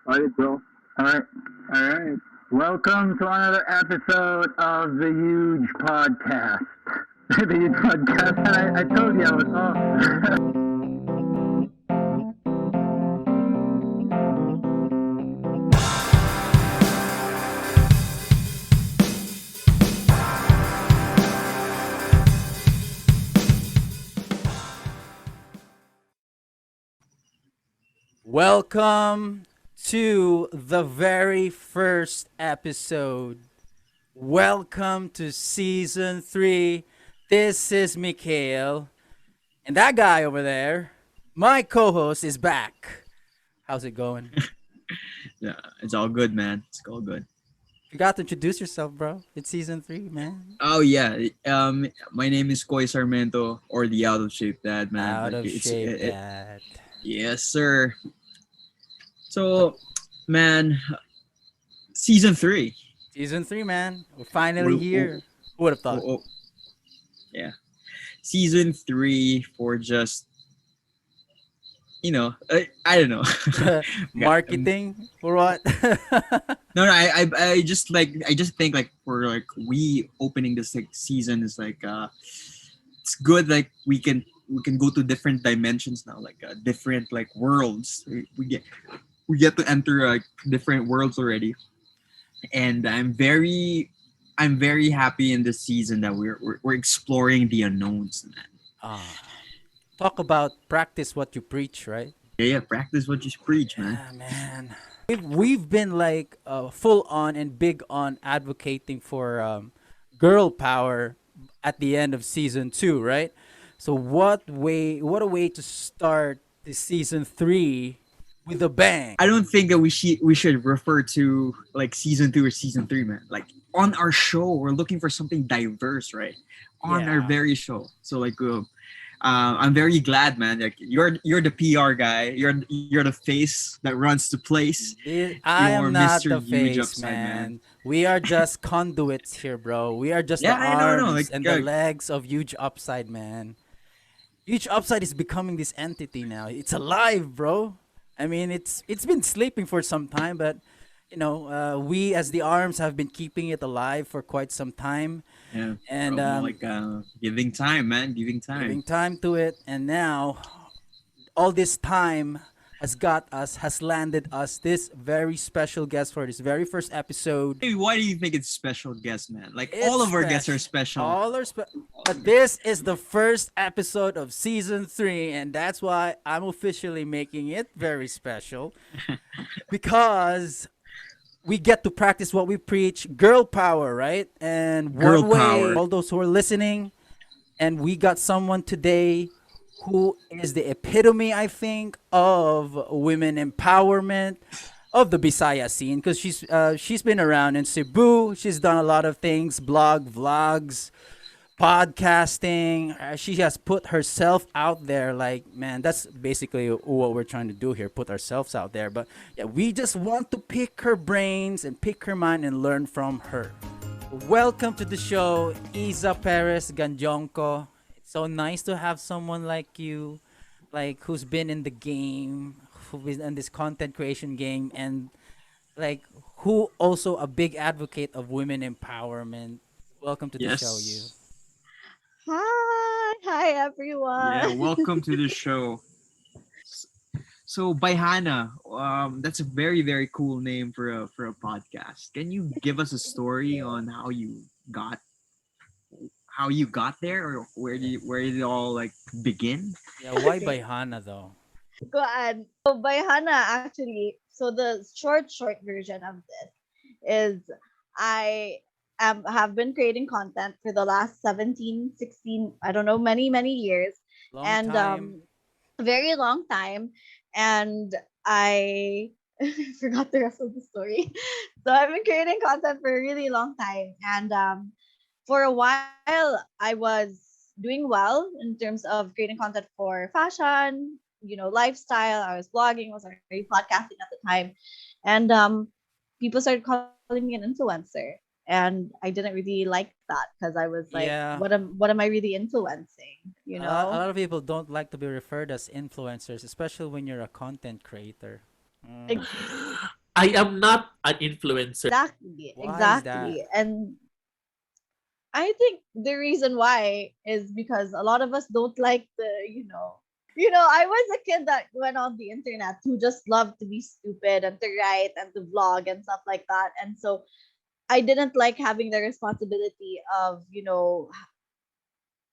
Alright, bro. Alright. Alright. Welcome to another episode of the Huge Podcast. The Huge Podcast. And I told you I was off. Welcome to the very first episode. Welcome to season 3. This is Mikhail. And that guy over there, my co host, is back. How's it going? Yeah, it's all good, man. It's all good. You got to introduce yourself, bro. It's season 3, man. Oh yeah. My name is Koy Sarmento, or the out of shape dad, man. Out Like of shape, dad. yes, sir. So, man, season 3. Season 3, man. We're finally We're- here. Who would have thought? Oh, yeah, season 3 for just I don't know. Marketing or what? No, I just think like for like we opening this like season is like it's good, like we can go to different dimensions now, like different like worlds. We get to enter like different worlds already, and I'm very happy in this season that we're exploring the unknowns, man. Ah, talk about practice what you preach, right? Yeah, practice what you preach, man. Yeah, man. We've been like full on and big on advocating for girl power at the end of season 2, right? So what a way to start the season 3 with a bang. I don't think that we should refer to like season 2 or season 3, man. Like on our show, we're looking for something diverse, right? On our Yeah. very show. So like, I'm very glad, man. Like you're the PR guy. You're the face that runs the place. I You're am not Mr. the Huge face, Upside, man. We are just conduits here, bro. We are just the Yeah, I know. arms Like, and the legs of Huge Upside, man. Huge Upside is becoming this entity now. It's alive, bro. I mean, it's been sleeping for some time, but we as the arms have been keeping it alive for quite some time, yeah, and like giving time, man. Giving giving time. time to it. And now, all this time has landed us this very special guest for this very first episode. Hey, why do you think it's special guest, man? Like all It's of our guests are special. special. But this is the first episode of season 3, and that's why I'm officially making it very special because we get to practice what we preach, girl power, right? And Girl one way, power. all those who are listening, and we got someone today who is the epitome, I think, of women empowerment of the Bisaya scene because she's been around in Cebu. She's done a lot of things, blog, vlogs, podcasting. She has put herself out there. Like, man, that's basically what we're trying to do here, put ourselves out there. But yeah, we just want to pick her brains and pick her mind and learn from her. Welcome to the show, Issa Perez Gandionco. It's so nice to have someone like you, like who's been in the game, who is in this content creation game, and like who also a big advocate of women empowerment. Welcome to the show, you. Yes. Hi Yeah, everyone. welcome to the show. So Bayhana, that's a very very cool name for a podcast. Can you give us a story on how you got there, or where did it all like begin? Yeah, why Bayhana though? Go on. So by Hannah, actually, so the short version of this is I have been creating content for the last 17, 16, I don't know, many years, Long and time. a very long time. And I forgot the rest of the story. So I've been creating content for a really long time, and for a while I was doing well in terms of creating content for fashion, lifestyle. I was blogging, was already podcasting at the time, and people started calling me an influencer, and I didn't really like that because I was like, Yeah. what am I really influencing? You A know? lot of people don't like to be referred as influencers, especially when you're a content creator. Mm. I am not an influencer. Exactly, Why is that? exactly. And I think the reason why is because a lot of us don't like I was a kid that went on the internet who just loved to be stupid and to write and to vlog and stuff like that. And so I didn't like having the responsibility of,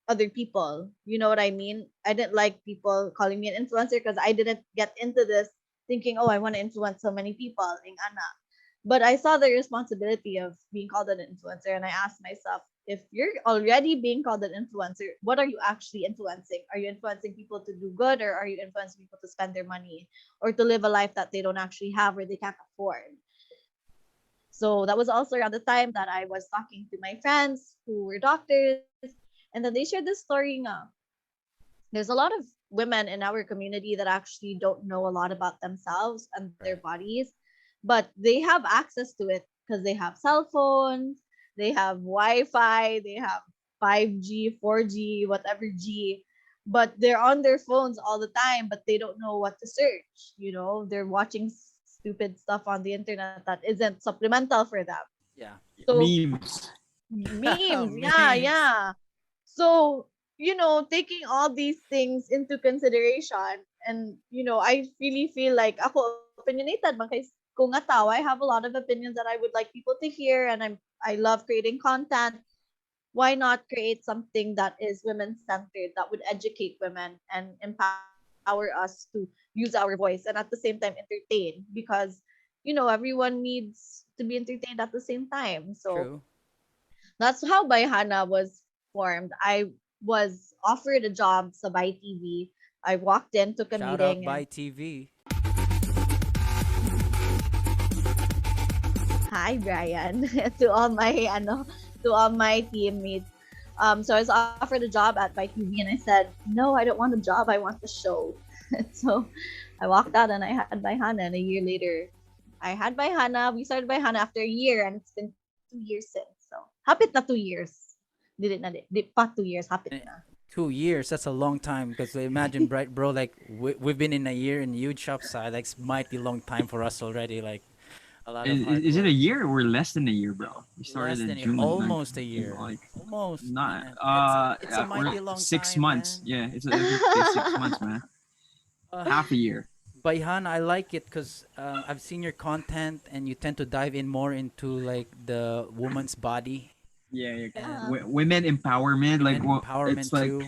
other people. You know what I mean? I didn't like people calling me an influencer because I didn't get into this thinking, oh, I want to influence so many people. Ing ana. But I saw the responsibility of being called an influencer, and I asked myself, if you're already being called an influencer, what are you actually influencing? Are you influencing people to do good, or are you influencing people to spend their money or to live a life that they don't actually have or they can't afford? So that was also around the time that I was talking to my friends who were doctors, and then they shared this story. There's a lot of women in our community that actually don't know a lot about themselves and their Right. bodies, but they have access to it because they have cell phones, they have Wi-Fi, they have 5G, 4G, whatever G, but they're on their phones all the time, but they don't know what to search. They're watching stupid stuff on the internet that isn't supplemental for them. Yeah. So Memes. memes, yeah, Memes. yeah. So, taking all these things into consideration, and I really feel like ako opinionated man kay kung nga tao, I have a lot of opinions that I would like people to hear, and I love creating content. Why not create something that is women centered, that would educate women and empower us to use our voice and at the same time entertain, because everyone needs to be entertained at the same time. So True. that's how Bayhana was formed. I was offered a job sa Bay TV. I walked in, took a Shout out meeting, by and TV. hi Brian to all my teammates. So I was offered a job at Bay TV, and I said, no, I don't want a job. I want the show. So I walked out and I had Bayhana, and a year later, I had Bayhana. We started Bayhana after a year, and it's been 2 years since. So hapit na 2 years. Did it na di pa 2 years, hapit Eh, na. 2 years, that's a long time because imagine, right, bro, like we've been in a year in huge shop side. Like, it's mighty long time for us already. Like, a lot of hard Is it a work. year or less than a year, bro? We started Less in than a, June, almost a year. like Almost, not man. It's a we're mighty long 6 time, months. man. Yeah, it's I think it's 6 months, man. Uh, Half a year. Bayhan, I like it because I've seen your content and you tend to dive in more into like the woman's body Yeah, yeah. and Yeah. Women empowerment, like women what it's empowerment like. too.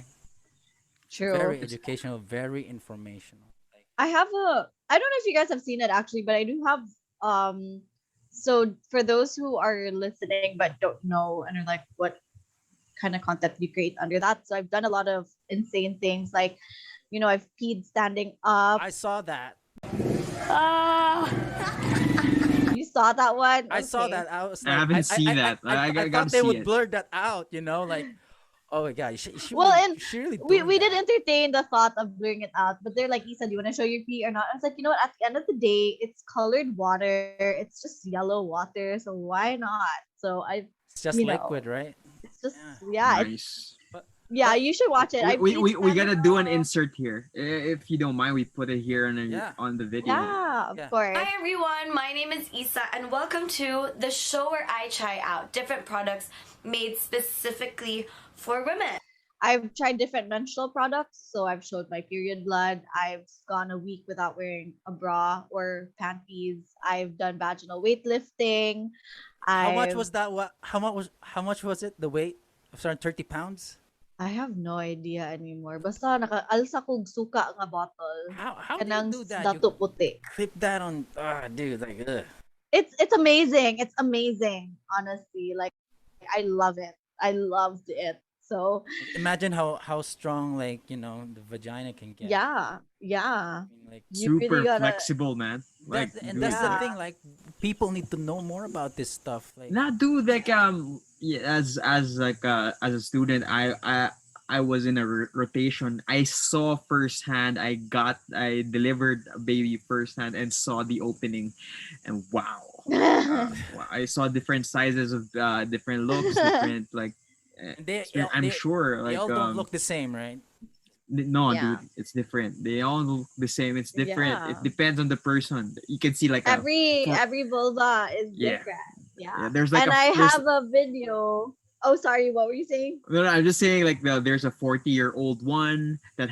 True. Very educational, very informational. Like, I don't know if you guys have seen it actually, but I do have um so for those who are listening but don't know and are like, what kind of content do you create under that? So I've done a lot of insane things, like, I've peed standing up. I saw that. You saw that one? I saw Okay. that. I was I like, haven't seen that. I I gotta thought they see would it. blur that out. Like, oh my god, Well, and she really we, doing we did that. entertain the thought of blurring it out, but they're like, Issa, do you want to show your pee or not? I was like, at the end of the day, it's colored water. It's just yellow water, so why not? So It's just liquid, right? it's just, Yeah. yeah, Nice. But yeah, but you should watch it. I peed We standing gotta do an up. insert here, if you don't mind. We put it here yeah, on the video. Yeah, of yeah. course. Hi everyone, my name is Issa and welcome to the show where I try out different products made specifically for women. I've tried different menstrual products, so I've showed my period blood. I've gone a week without wearing a bra or panties. I've done vaginal weightlifting. How much I've was that? What? How much was it? The weight? Sorry, 30 pounds. I have no idea anymore. Basta naka-alsa kog suka nga bottle. How do you Kanang do that? You dato puti. clip that on? Ah, dude, like, ugh. It's amazing. It's amazing, honestly. Like, I love it. I loved it. So Imagine how strong, like, the vagina can get. yeah, I yeah. mean, like, You really Super gotta, flexible, man. Like, that's the Yeah. thing. Like, people need to know more about this stuff. Like, not dude, like yeah, as a student, I was in a rotation. I saw firsthand. I delivered a baby firsthand and saw the opening, and wow. Wow, I saw different sizes of different looks, different like. they I'm they sure they like all don't look the same, right? No, Yeah. dude, it's different. They all look the same. It's different. It Yeah. depends on the person. You can see like a for Every vulva is yeah, different. yeah. Yeah. There's like And a I there's have a video. Oh, sorry, what were you saying? no, no, I'm just saying like there's a 40-year-old one that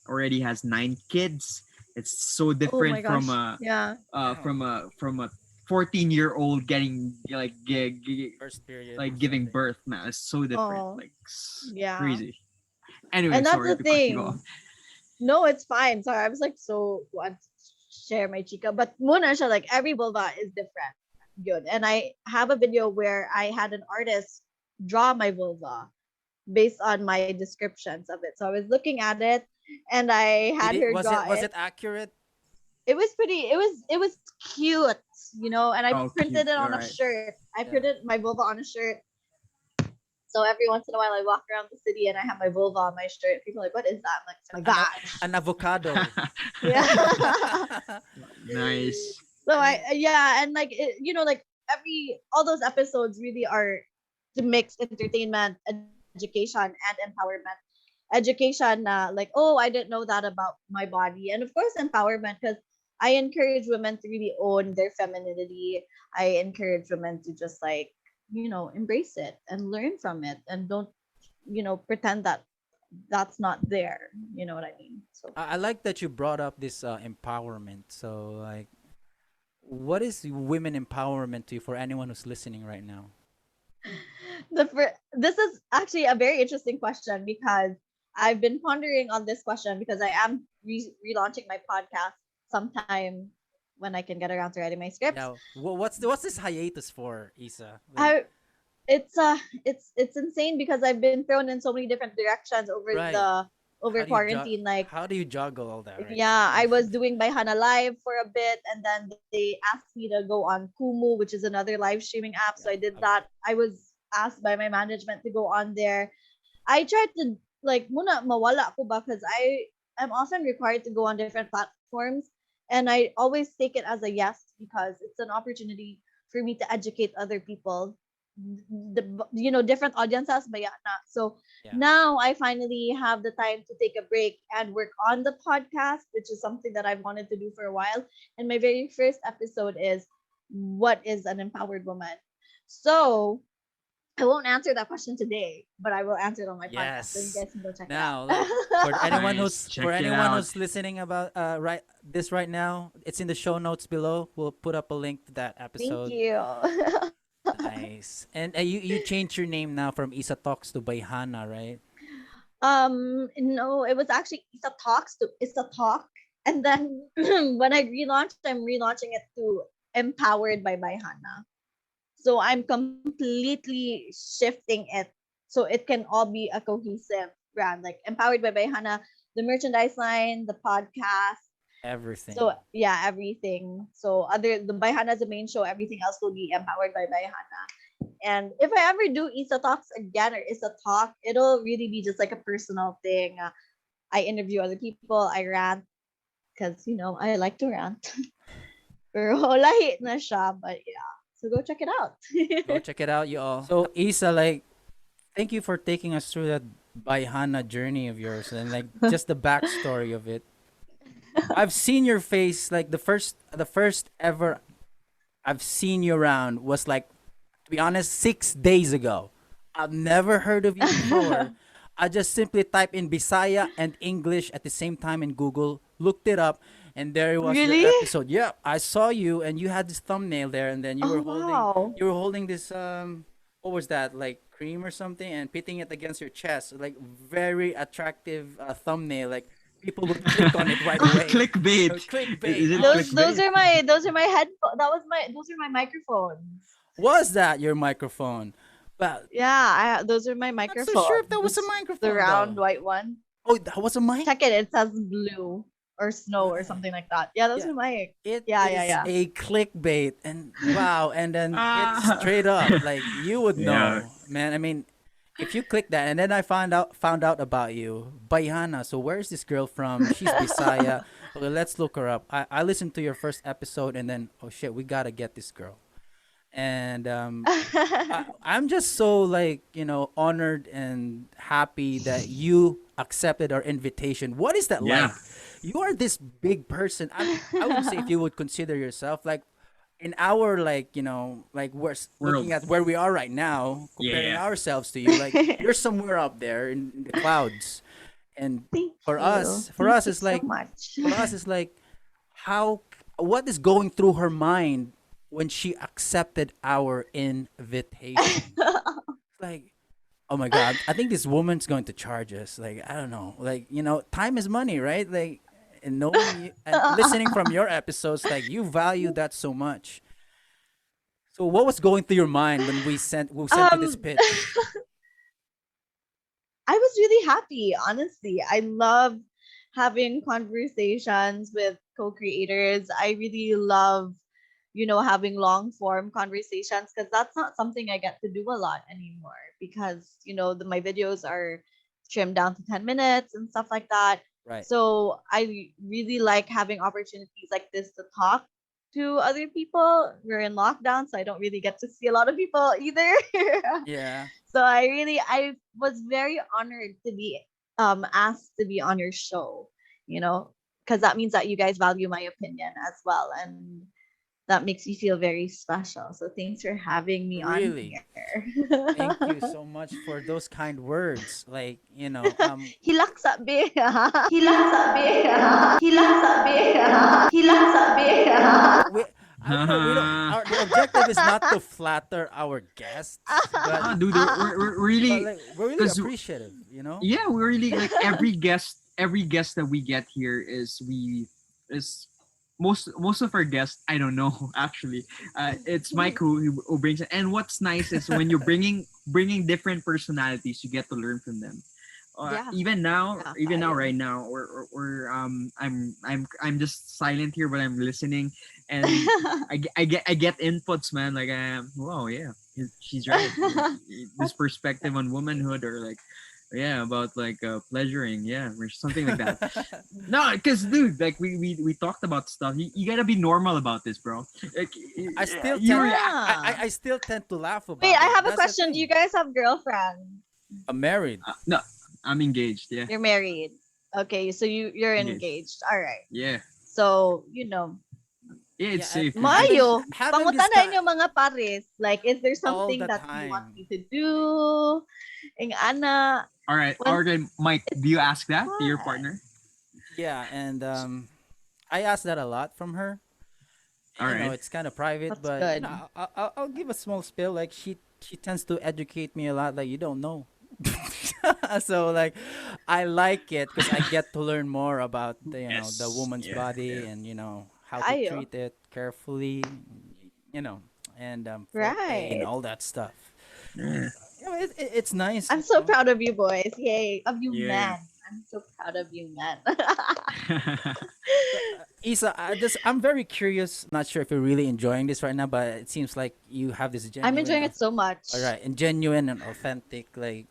already has 9 kids. It's so Oh my different gosh. Yeah. Wow. from a 14-year-old getting First period or like giving something. birth, man. It's so different. Oh, Like yeah. crazy. Anyway, And that's sorry the to cut you off. thing. No, it's fine. Sorry, I was like so want to share my chica. But muna siya, like every vulva is different. Good. And I have a video where I had an artist draw my vulva based on my descriptions of it. So I was looking at it and I Did had it her was draw it was it. it accurate? It was pretty it was cute, and I Oh, printed cute. it All on a right. shirt. I Yeah. printed my vulva on a shirt. So every once in a while I walk around the city and I have my vulva on my shirt. People are like, what is that? I'm like, oh my gosh. An avocado. Yeah. Nice. So yeah, and like like every all those episodes really are to mix entertainment, education, and empowerment. Education, like, oh, I didn't know that about my body, and of course empowerment, because I encourage women to really own their femininity. I encourage women to just like embrace it and learn from it, and don't pretend that that's not there. You know what I mean? So I like that you brought up this empowerment. So like, what is women empowerment to you for anyone who's listening right now? this is actually a very interesting question, because I've been pondering on this question, because I am relaunching my podcast sometime when I can get around to writing my scripts. Yeah. What's this hiatus for, Isa? Like, I it's it's insane, because I've been thrown in so many different directions right. over quarantine. Like, How do you juggle all that, right? yeah, I was doing Bayhana live for a bit, and then they asked me to go on Kumu, which is another live streaming app. So Yeah. I did that. I was asked by my management to go on there. I tried to, like, muna mawala ko ba, because I am often required to go on different platforms, and I always take it as a yes, because it's an opportunity for me to educate other people, different audiences, but yeah, na. So Yeah. now I finally have the time to take a break and work on the podcast, which is something that I've wanted to do for a while. And my very first episode is, what is an empowered woman? So I won't answer that question today, but I will answer it on my podcast, so you Yes. guys can go check it Now, out. like, for anyone Nice. who's Check for it anyone out. who's listening about right now, it's in the show notes below. We'll put up a link to that Thank episode. you. Nice. And you changed your name now from Isa Talks to Bayhana, right? No, it was actually Issa Talks to Issa Talk. And then when I relaunched, I'm relaunching it to Empowered by Bayhana. So I'm completely shifting it so it can all be a cohesive brand. Like Empowered by Bayhana, the merchandise line, the podcast. Everything. So yeah, everything. So the Bayhana is the main show. Everything else will be Empowered by Bayhana. And if I ever do Issa Talks again, or Issa Talk, it'll really be just like a personal thing. I interview other people. I rant, because I like to rant. Pero lahi na siya, but yeah. So go check it out. Go check it out, you all. So Isa, like, thank you for taking us through that Bayhana journey of yours and like just the backstory of it. I've seen your face, like the first ever I've seen you around was like, to be honest, 6 days ago. I've never heard of you before. I just simply type in Bisaya and English at the same time in Google, looked it up, and there was your Really? episode. Yeah, I saw you, and you had this thumbnail there, and then you Oh were holding wow. you were holding this what was that, like cream or something, and pitting it against your chest, like very attractive thumbnail. Like people would click on it right away. Clickbait. Clickbait. Is it Those clickbait? are my headphones. Those are my microphones. Was that your microphone? But Yeah, those are my not so sure if microphones. that was a The microphone round though. white one. Oh, that was a mic. Check it. It says blue or snow or Right. something like that. Yeah, those Yeah. are my. It Yeah, yeah, is yeah. a clickbait, and wow, and then it's Ah. straight up like you would Yeah. know, man. I mean, if you click that, and then I found out about you, Bayhana. So where's this girl from? She's Bisaya. Okay, let's look her up. I listened to your first episode, and then oh shit, we gotta get this girl. And I'm just so like honored and happy that you accepted our invitation. What is that Yeah. like? You are this big person. I would say if you would consider yourself like in our like like World. looking at where we are right now, Yeah, comparing yeah. ourselves to you, like you're somewhere up there in the clouds, and Thank for you. us, for Thank us, you it's so like much. for us, it's like how what is going through her mind when she accepted our invitation? Like, oh my God, I think this woman's going to charge us. Like, I don't know. Like, time is money, right? Like, and knowing you and listening from your episodes, like you value that so much. So what was going through your mind when we sent you this um, pitch? I was really happy, honestly. I love having conversations with co-creators. I really love, having long form conversations because that's not something I get to do a lot anymore because, my videos are trimmed down to 10 minutes and stuff like that. Right. So I really like having opportunities like this to talk to other people. We're in lockdown, so I don't really get to see a lot of people either. Yeah. So I was very honored to be asked to be on your show, because that means that you guys value my opinion as well, and that makes me feel very special. So thanks for having me on Really. here. Thank you so much for those kind words. Like, Hilaksa beha. Hilaksa beha. Hilaksa beha. Hilaksa beha. we we don't the objective is not to flatter our guests, but Ah, dude, we're really, like we're really because appreciative. yeah, we're really like every guest that we get here is most of our guests, I don't know, actually. It's Mike who brings it. And what's nice is when you're bringing different personalities, you get to learn from them. Yeah. Even now Fire. right now we're I'm just silent here, but I'm listening, and I get inputs, man. Like, wow, yeah, she's right. This perspective on womanhood, or like, yeah, about like pleasuring, yeah, or something like that. No, because dude, like we talked about stuff. You gotta be normal about this, bro. Like, I still you tend react. I still tend to laugh Wait, about I it. have a That's the question. Do you thing. guys have girlfriends? I'm married. No, I'm engaged. Yeah, You're married. Okay, so you're engaged. engaged. All right. Yeah, So, yeah, it's Yeah, safe. I Yeah. mean, Mayo, having this pangutana kind inyo mga pares. Like, is there all something the that you want time. me to do? Ing ana, All when right, Mike. Do you ask that to your fun. partner? Yeah, and I asked that a lot from her. All right. It's kind of private, That's but good. I'll give a small spill. Like she tends to educate me a lot. Like you don't know. So like, I like it because I get to learn more about the Yes. woman's Yeah. body Yeah. and how to Ayo. treat it carefully, you know, and foreplay and Right. all that stuff. Yeah. It's nice. I'm so proud of you boys. Yay. Of you Yeah. men. I'm so proud of you men. Isa, I'm very curious. Not sure if you're really enjoying this right now, but it seems like you have this I'm genuine, enjoying it so all much. right, and genuine and authentic like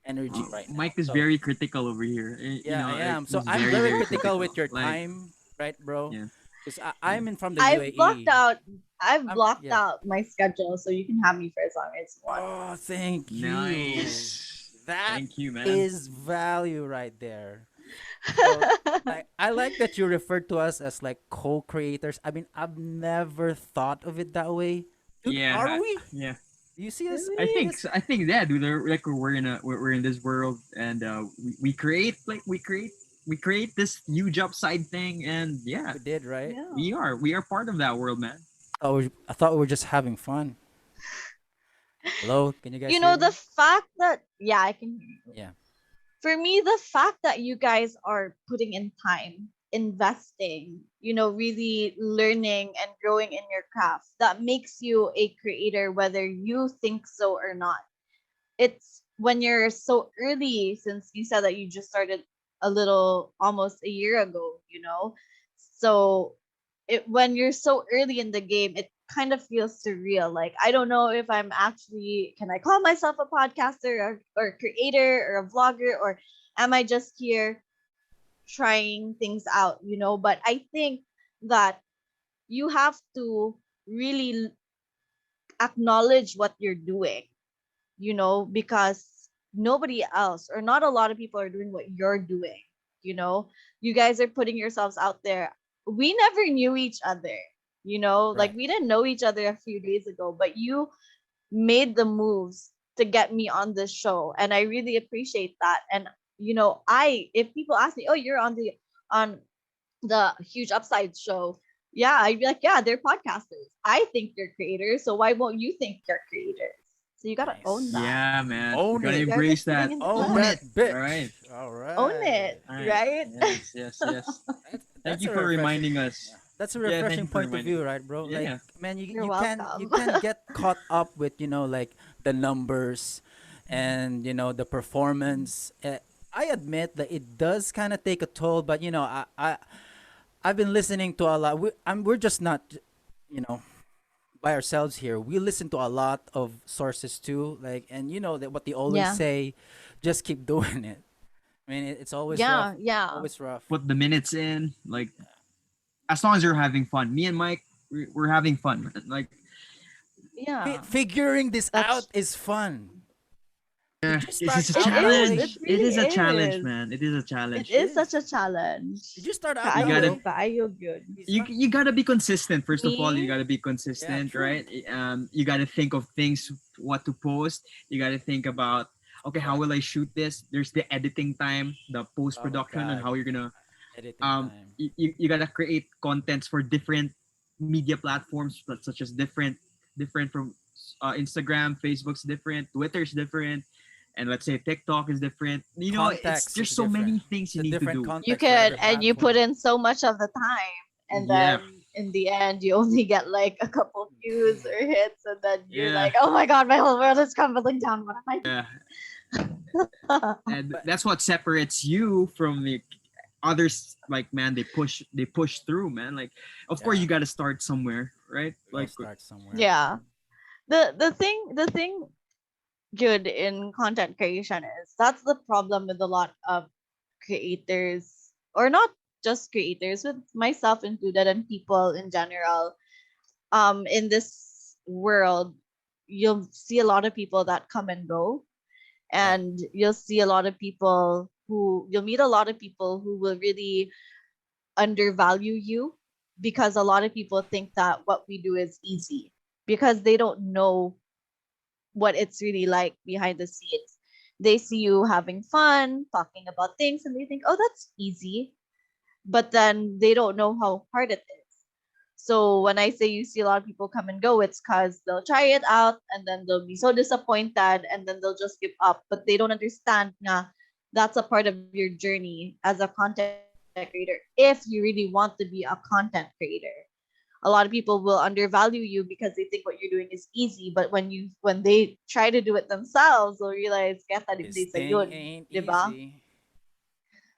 energy right now. Mike is So very critical over here. yeah, I Like, am. So he's I'm very, very very critical critical. with your Like, time, right, bro? yeah, Because yeah. I'm in from the I've blocked UAE. out I've blocked Yeah. out my schedule so you can have me for as long as you want. Oh, thank you. Nice. That Thank you, man. is value right there. So I like that you referred to us as like co-creators. I mean, I've never thought of it that way. Dude, Yeah. are we? Yeah. Do you see us? I think Really? so. I think, yeah, dude. Like we're in this world, and we create, we create this huge upside thing, and yeah, We did, right? Yeah. we are part of that world, man. I thought we were just having fun. Hello, can you guys You hear know, the me? fact that, yeah, I can hear you. Yeah. For me, the fact that you guys are putting in time, investing, really learning and growing in your craft, that makes you a creator, whether you think so or not. It's when you're so early, since you said that you just started a little almost a year ago, so when you're so early in the game, it kind of feels surreal. Like, I don't know if I'm actually, can I call myself a podcaster, or creator or a vlogger, or am I just here trying things out, but I think that you have to really acknowledge what you're doing, because nobody else or not a lot of people are doing what you're doing. You know, you guys are putting yourselves out there. We never knew each other. You know, like Right. we didn't know each other a few days ago, but you made the moves to get me on this show, and I really appreciate that. And I if people ask me, "Oh, you're on the Huge Upside show," yeah, I'd be like, "Yeah, they're podcasters. I think they're creators, so why won't you think they're creators?" So you gotta own Nice. that. Yeah, man. We Own gotta it. You guys are embrace putting that. in the Own Own work. it. that All right. bitch. All Own right. it, All right. right? Yes, yes, yes. Thank That's you a for refreshing. reminding Yeah, us. that's a Yeah, thank refreshing you for point of reminding view, us. right, bro? Yeah, Like, yeah. man, You're you welcome. can get caught up with like the numbers and the performance. I admit that it does kind of take a toll, but I've been listening to a lot. We're just not you know by ourselves here. We listen to a lot of sources too, like, and that what they always Yeah. say, just keep doing it. I mean, it's always rough. Yeah, yeah. Always rough. Put the minutes in. Like, as long as you're having fun. Me and Mike, we're having fun. Like, Yeah. Figuring this out That's is fun. Did yeah, you this start is a out it that is. challenge. It way? It really is a challenge, is. man. It is a It challenge. It is such a is. challenge. Did you start out You that gotta Kaayo, way? kaayo good. Isma? you gotta be consistent. First of all, you Me? gotta be Yeah, consistent, true. right? You gotta think of things what to post. You gotta think about, okay, how Correct. will I shoot this? There's the editing time, the post Oh my production, and God. how you're gonna Editing time. you gotta create contents for different media platforms, such as different from Instagram, Facebook's different, Twitter's different, and let's say TikTok is different. It's Context there's is so different. many things It's you a need to different do. You context for could, every and you put platform. in so much of the time, and Yeah, then in the end, you only get like a couple views or hits, and then you're yeah, like, "Oh my god, my whole world is crumbling down. What am I yeah. doing?" And But that's what separates you from the others. Like, man, they push through, man. Like, of course yeah, you got to start somewhere, right? we all Like, start somewhere. Yeah. The thing good in content creation is that's the problem with a lot of creators, or not just creators, with myself included and people in general. In this world, you'll see a lot of people that come and go, Right. and you'll meet a lot of people who will really undervalue you, because a lot of people think that what we do is easy, because they don't know what it's really like behind the scenes. They see you having fun, talking about things, and they think, "Oh, that's easy." But then they don't know how hard it is. So when I say you see a lot of people come and go, it's because they'll try it out and then they'll be so disappointed and then they'll just give up. But they don't understand na that's a part of your journey as a content creator. If you really want to be a content creator, a lot of people will undervalue you because they think what you're doing is easy. But when they try to do it themselves, they'll realize kaya This hindi sa thing yun, ain't 'di ba? easy.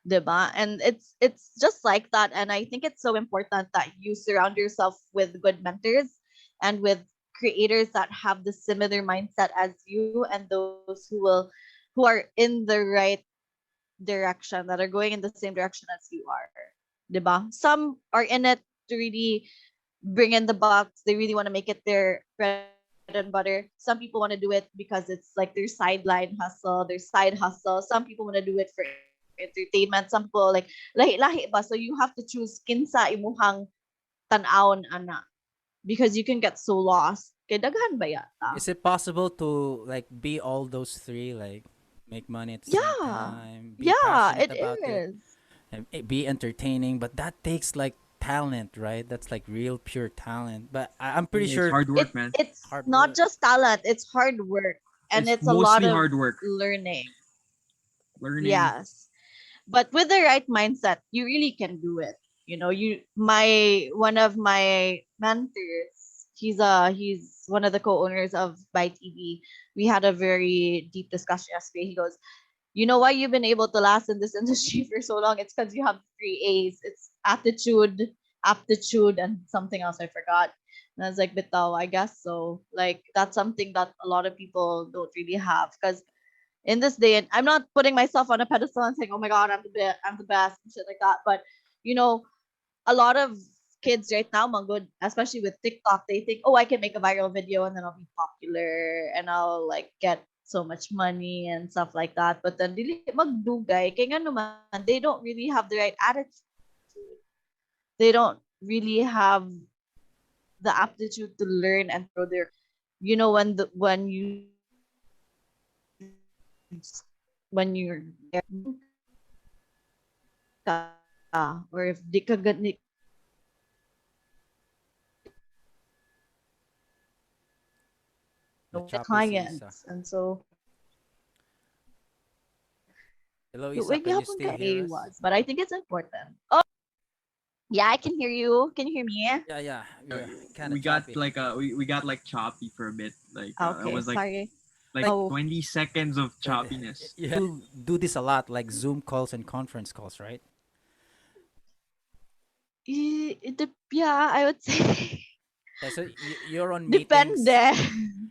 'Di ba? And it's just like that, and I think it's so important that you surround yourself with good mentors and with creators that have the similar mindset as you, and those who are in the right direction, that are going in the same direction as you are. 'Di ba? Some are in it to really bring in the bucks. They really want to make it their bread and butter. Some people want to do it because it's like their sideline hustle, their side hustle. Some people want to do it for entertainment. Some people like lahi-lahi ba. So you have to choose kinsa imuhang tan-awon ana, because you can get so lost. Kay daghan ba yata? Is it possible to like be all those three, like make money at the same Yeah. time, be Yeah, passionate it about it, is. and be entertaining? But that takes like talent, right? That's like real pure talent. But I'm pretty it's sure hard work, man. It's hard not work. just talent, it's hard work, and It's it's a lot mostly of hard work, learning. learning. Yes. But with the right mindset, you really can do it. You my one of my mentors, he's one of the co-owners of By TV. We had a very deep discussion yesterday. He goes, "You know why you've been able to last in this industry for so long? It's because you have three A's. It's attitude, aptitude, and something else I forgot." And I was like, "Bitaw, I guess so." Like that's something that a lot of people don't really have, because in this day, and I'm not putting myself on a pedestal and saying, "Oh my god, I'm the best," and shit like that. But you know, a lot of kids right now, good, especially with TikTok, they think, "Oh, I can make a viral video and then I'll be popular and I'll like get so much money and stuff like that. But then dili magdugay kay nga naman they don't really have the right attitude. They don't really have the aptitude to learn and grow their when you're there or if di ka gani with the Choppy si Issa. clients and so Hello, the Issa. way Can you gihapon still ka hear us? was, but I think it's important. Oh yeah, I can hear you. Can you hear me? Yeah, yeah. You're kind We of got choppy. like we got like choppy for a bit. Like it Okay, was like sorry. like Oh, 20 seconds of Uh, choppiness. You do this a lot, like Zoom calls and conference calls, right? yeah, I would say Yeah. So you're on meetings. depende.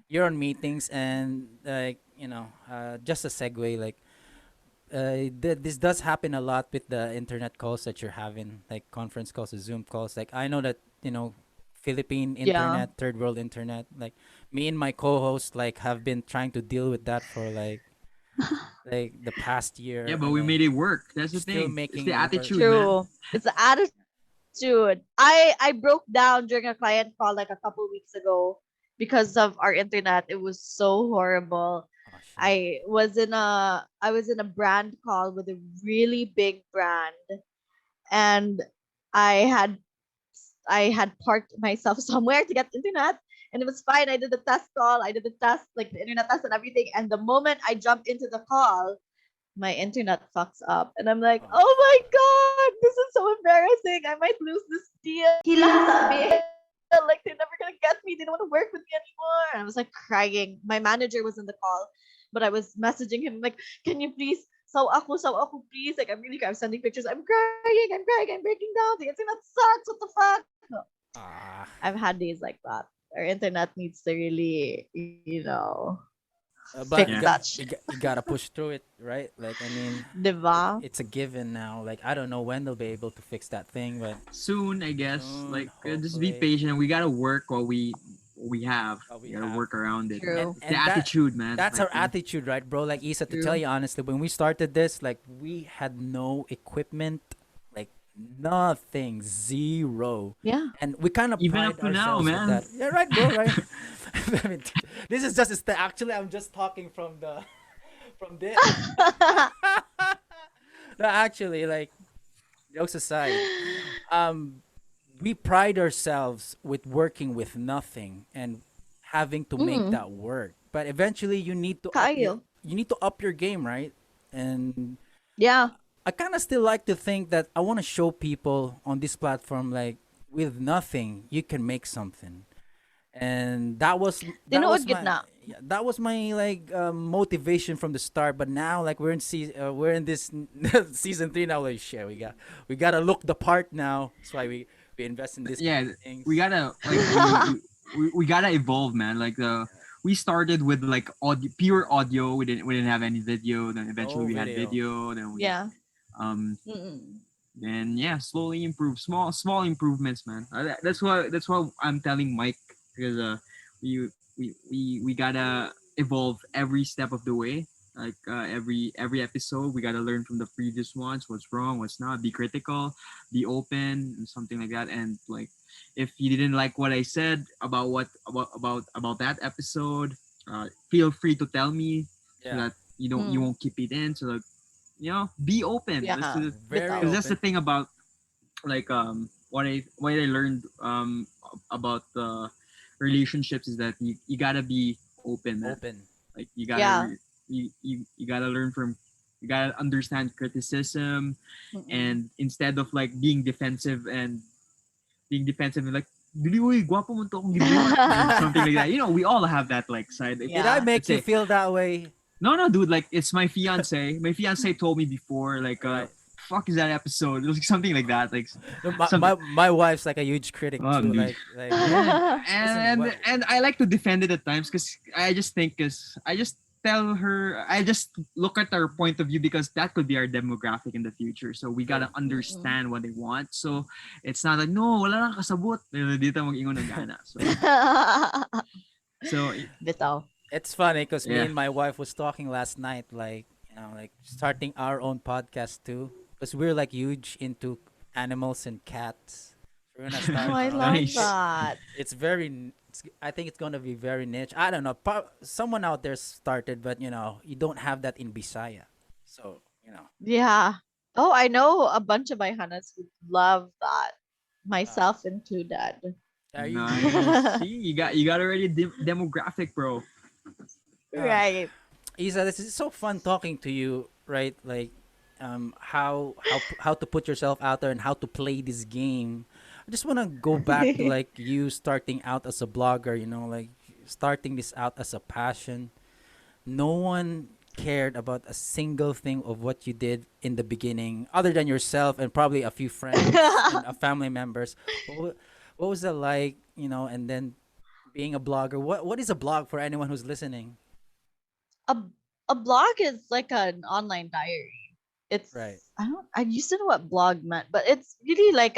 You're on meetings, and like just a segue, like this does happen a lot with the internet calls that you're having, like conference calls or Zoom calls. Like I know that Philippine Yeah. internet, third world internet. Like me and my co-host like have been trying to deal with that for like the past year, Yeah, but and we then made it work. That's the still thing. It's making the it work. attitude, man. True. It's the attitude. I broke down during a client call like a couple weeks ago because of our internet. It was so horrible. Oh shit. I was in a brand call with a really big brand, and I had I had parked myself somewhere to get internet, and it was fine. I did the test call, I did the test, like the internet test and everything. And the moment I jumped into the call, my internet fucks up. And I'm like, Oh oh my shit. God, this is so embarrassing. I might lose this deal. Like, they're never going to get me. They don't want to work with me anymore. And I was like crying. My manager was in the call, but I was messaging him, like, can you please? So ako, please. Like, I'm sending pictures. I'm breaking down. The internet sucks. What the fuck? No, Ah. I've had days like that. Our internet needs to really, But fix Yeah. that shit. you gotta push through it, right? Like I mean, Diba? it's a given now. Like I don't know when they'll be able to fix that thing, but Soon, I guess. soon, Like just be hopefully, patient. We gotta work what we have. what we We gotta have. work around it. And True. It's the and that attitude, man. that's Like, our attitude, right, bro? Like Isa, to tell True. you honestly, when we started this, like we had no equipment, like nothing, zero. Yeah. And we kind of Even pride up to now, ourselves with man. that. Yeah, right, bro, right? I mean, this is just actually I'm just talking from the from this. No, actually, like jokes aside, um, we pride ourselves with working with nothing and having to make Mm. that work. But eventually, Kayo. you need to up your game, right? And Yeah. I kind of still like to think that I want to show people on this platform, like with nothing, you can make something. And Tinuod gid na. that was my like motivation from the start. But now, like we're in this season 3 now. Like shit, we gotta look the part now. That's why we invest in this yeah, kind of things. we gotta like we gotta evolve, man. Like we started with like pure audio. We didn't have any video. Then eventually No we had video. video. Then we Yeah. um Mm-mm. then yeah, slowly improve. Small improvements, man. That's why I'm telling Mike, because we we gotta evolve every step of the way. Like every episode, we gotta learn from the previous ones. What's wrong? What's not? Be critical, be open, and something like that. And like, if you didn't like what I said about that episode, feel free to tell me, so Yeah, that you Mm. won't keep it in. So that be open. Yeah. very Because that's the open. thing about like what I learned about relationships, is that you gotta be open, man. Open. Like you gotta Yeah. you gotta learn from, you gotta understand criticism, Mm-mm. and instead of like being defensive and like, dili uy, gwapo mo to akong gibuhat, and something like that. We all have that like side. Did I Yeah. make Let's you say, feel that way? no, dude, like it's my fiance. My fiance told me before, like, Right. fuck is that episode? It was something like that, like No, something. my wife's like a huge critic Oh, too. dude. Like yeah. Listen, And what? and I like to defend it at times, because I just think, because I just tell her, I just look at her point of view, because that could be our demographic in the future. So we gotta True. understand what they want. So it's not like, no, wala lang kasabot. Dito mag-ingon ng gana. So Bitaw. It's funny because me Yeah. and my wife was talking last night, like like starting our own podcast too, because we're like huge into animals and cats. We're gonna Oh, start, I love Nice. that. it's very. I think it's gonna be very niche. I don't know. Someone out there started, but you don't have that in Bisaya, so Yeah. Oh, I know a bunch of Bayhanas who love that, uh, myself included. are you? Nice. See, you got already demographic, bro. Uh, Right. Isa, this is so fun talking to you, right? Like, how to put yourself out there and how to play this game. I just want to go back to like you starting out as a blogger. Like starting this out as a passion. No one cared about a single thing of what you did in the beginning, other than yourself and probably a few friends and family members. What was it like? And then being a blogger. What is a blog for anyone who's listening? a a blog is like an online diary. It's Right. I used to know what blog meant, but it's really like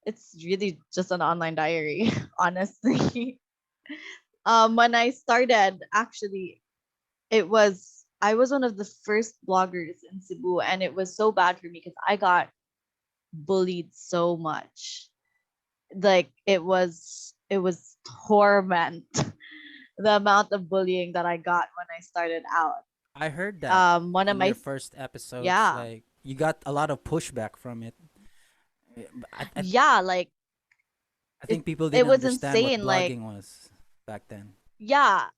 it's really just an online diary, honestly. When I started, actually, I was one of the first bloggers in Cebu, and it was so bad for me because I got bullied so much. Like it was torment. The amount of bullying that I got when I started out. I heard that One of in your my first episodes, yeah, like you got a lot of pushback from it. But yeah, like I it think people it didn't was understand what insane. Like, blogging was back then. yeah,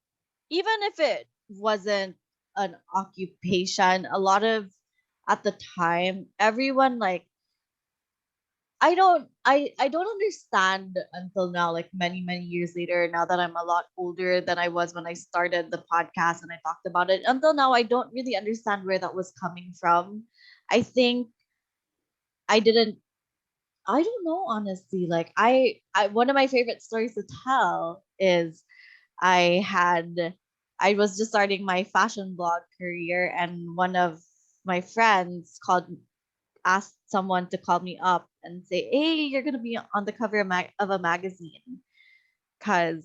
even if it wasn't an occupation, a lot of at the time, everyone like I don't understand until now, like many years later, now that I'm a lot older than I was when I started the podcast and I talked about it. Until now, I don't really understand where that was coming from. I think I didn't I don't know, honestly. Like I one of my favorite stories to tell is I had I was just starting my fashion blog career, and one of my friends called asked someone to call me up and say, "Hey, you're gonna be on the cover of a magazine, cause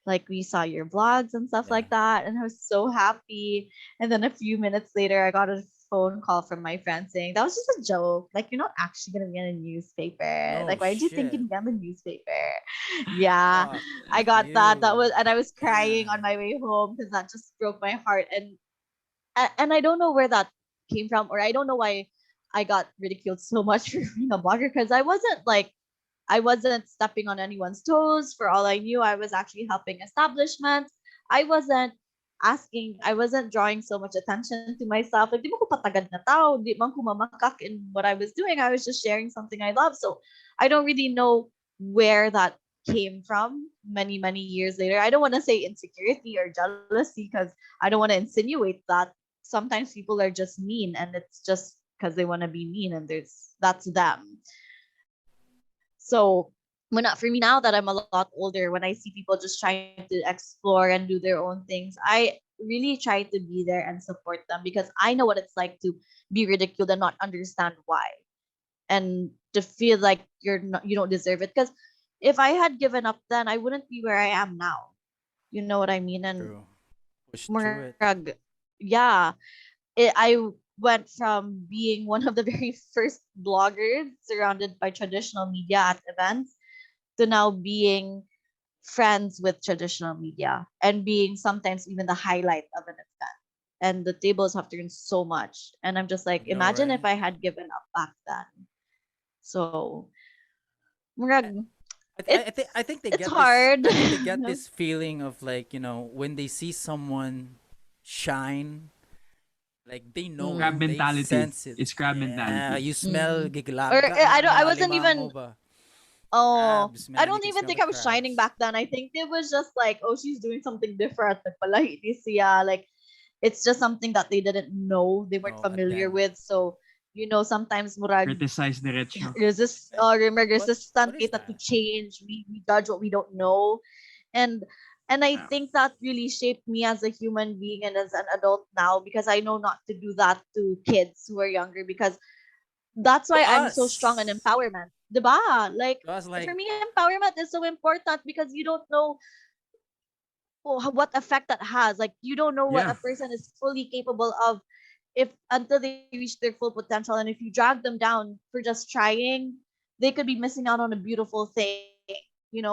like we saw your vlogs and stuff Yeah. like that." And I was so happy. And then a few minutes later, I got a phone call from my friend saying that was just a joke. Like, you're not actually gonna be in a newspaper. No Like, why did you think shit. you'd be on the newspaper? Yeah, Fuck I got that. That you. was, and I was crying on Man. my way home because that just broke my heart. And I don't know where that came from, or I don't know why I got ridiculed so much for being a blogger, because I wasn't stepping on anyone's toes. For all I knew, I was actually helping establishments. I wasn't drawing so much attention to myself. Like, di mo ko patagad na tao, di man ko mamakak in what I was doing. I was just sharing something I love. So I don't really know where that came from many years later. I don't want to say insecurity or jealousy because I don't want to insinuate that. Sometimes people are just mean, and it's just because they want to be mean, and that's them. So for me now that I'm a lot older, when I see people just trying to explore and do their own things, I really try to be there and support them because I know what it's like to be ridiculed and not understand why, and to feel like you don't deserve it. Because if I had given up then, I wouldn't be where I am now. You know what I mean? And True. Push through it. murag, yeah, I went from being one of the very first bloggers surrounded by traditional media at events to now being friends with traditional media and being sometimes even the highlight of an event. And the tables have turned so much. And I'm just like, I know, imagine if right? I had given up back then. So, I, murag, I think they it's get this. hard. I think they get this feeling of like when they see someone shine, like they know it. Crab Mm, They mentality. sense it. It's crab Yeah, mentality. you smell mm. Or giglaga na ang I mga wasn't limango even ba? Oh, Crabs, I man. You don't can even smell think the I was shining crabs. back then. I think it was just like, oh, she's doing something different. Nagpalahi ni siya. Like, it's just something that they didn't know, they weren't No, at familiar then. with. So, sometimes murag Criticize diretso. Eh, what resistant is kita to that? change. We judge what we don't know. And I Yeah. think that really shaped me as a human being and as an adult now, because I know not to do that to kids who are younger, because that's To why I'm so strong in us. empowerment. Diba? Like, To us, for like, me, empowerment is so important because you don't know what effect that has. Like you don't know what Yeah. a person is fully capable of if until they reach their full potential. And if you drag them down for just trying, they could be missing out on a beautiful thing.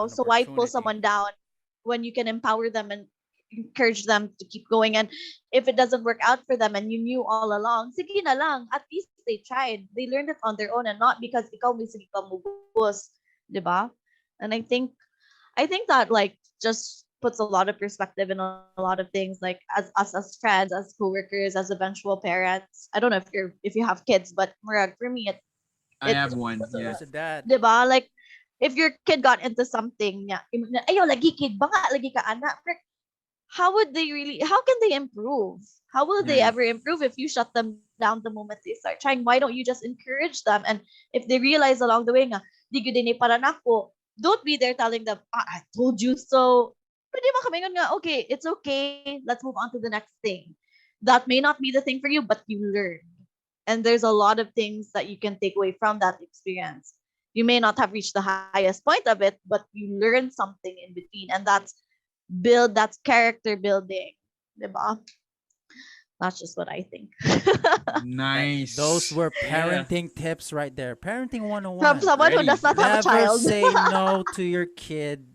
So An why pull someone opportunity. down when you can empower them and encourage them to keep going? And if it doesn't work out for them and you knew all along, sige na lang. At least they tried. They learned it on their own and not because ikaw may sige ka mubus, 'di ba? And I think that like just puts a lot of perspective in a lot of things, like as us as friends, as coworkers, as eventual parents. I don't know if you have kids, but Murag, for me I it have one. puts a Yeah. lot. As a dad, 'Di ba? Like if your kid got into something, yeah, ayo lagi kid, baka lagi ka anak. How can they improve? How will they Yeah. ever improve if you shut them down the moment they start trying? Why don't you just encourage them? And if they realize along the way nga, di gyud ini para nako, don't be there telling them, I told you so. Pwede ba kami nga, okay, it's okay, let's move on to the next thing. That may not be the thing for you, but you learn. And there's a lot of things that you can take away from that experience. You may not have reached the highest point of it, but you learn something in between. And that's character building. Diba? That's just what I think. Nice. those were Yeah. parenting tips right there. Parenting From 101. someone who Ready. does not have a Never child. say no to your kid,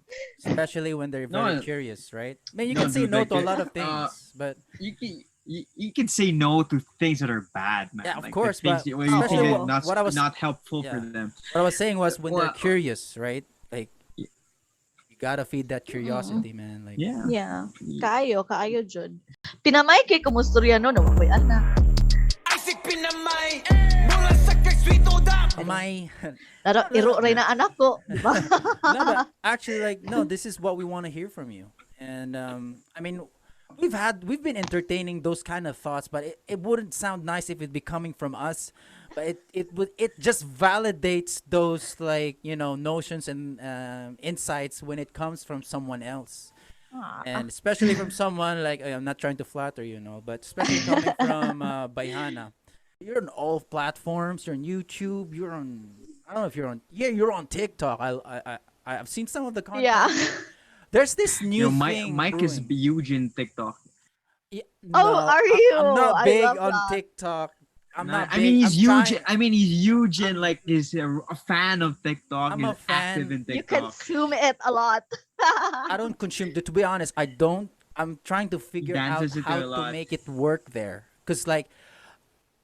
especially when they're very No. curious, right? I mean, you No, can say dude, no like, to a lot of uh, things, but You can say no to things that are bad, man. yeah, of Like course, the things but where you think especially are not what I was not helpful for yeah, them. what I was saying was when they're Well, curious, right? Like y- you gotta feed that Mm. curiosity, man. Like yeah. Yeah. Kaayo jud. Pinamay kay kumustoryano na wakoy anak. am I Naro no, iro no, ray na anak ko, di ba? no, but actually, like, no, this is what we want to hear from you. And I mean, we've been entertaining those kind of thoughts, but it wouldn't sound nice if it be coming from us. But it just validates those, like, notions and insights when it comes from someone else, Ah. and especially from someone like, I'm not trying to flatter, but especially coming from Bayhana. You're on all platforms. You're on YouTube. You're on. I don't know if you're on. Yeah, you're on TikTok. I've seen some of the content. Yeah. There's this new Mike, thing. Mike is brewing. huge in TikTok. Yeah, Oh, no, are I'm you? not I big love on that. TikTok. I'm Nah, not I big. mean, he's I'm huge. trying. I mean, he's huge and I'm- like is a fan of TikTok. I'm a He's active fan. in You TikTok. consume it a lot. I don't consume. To be honest, I don't. I'm trying to figure out dances it how a to lot. make it work there. Cause like,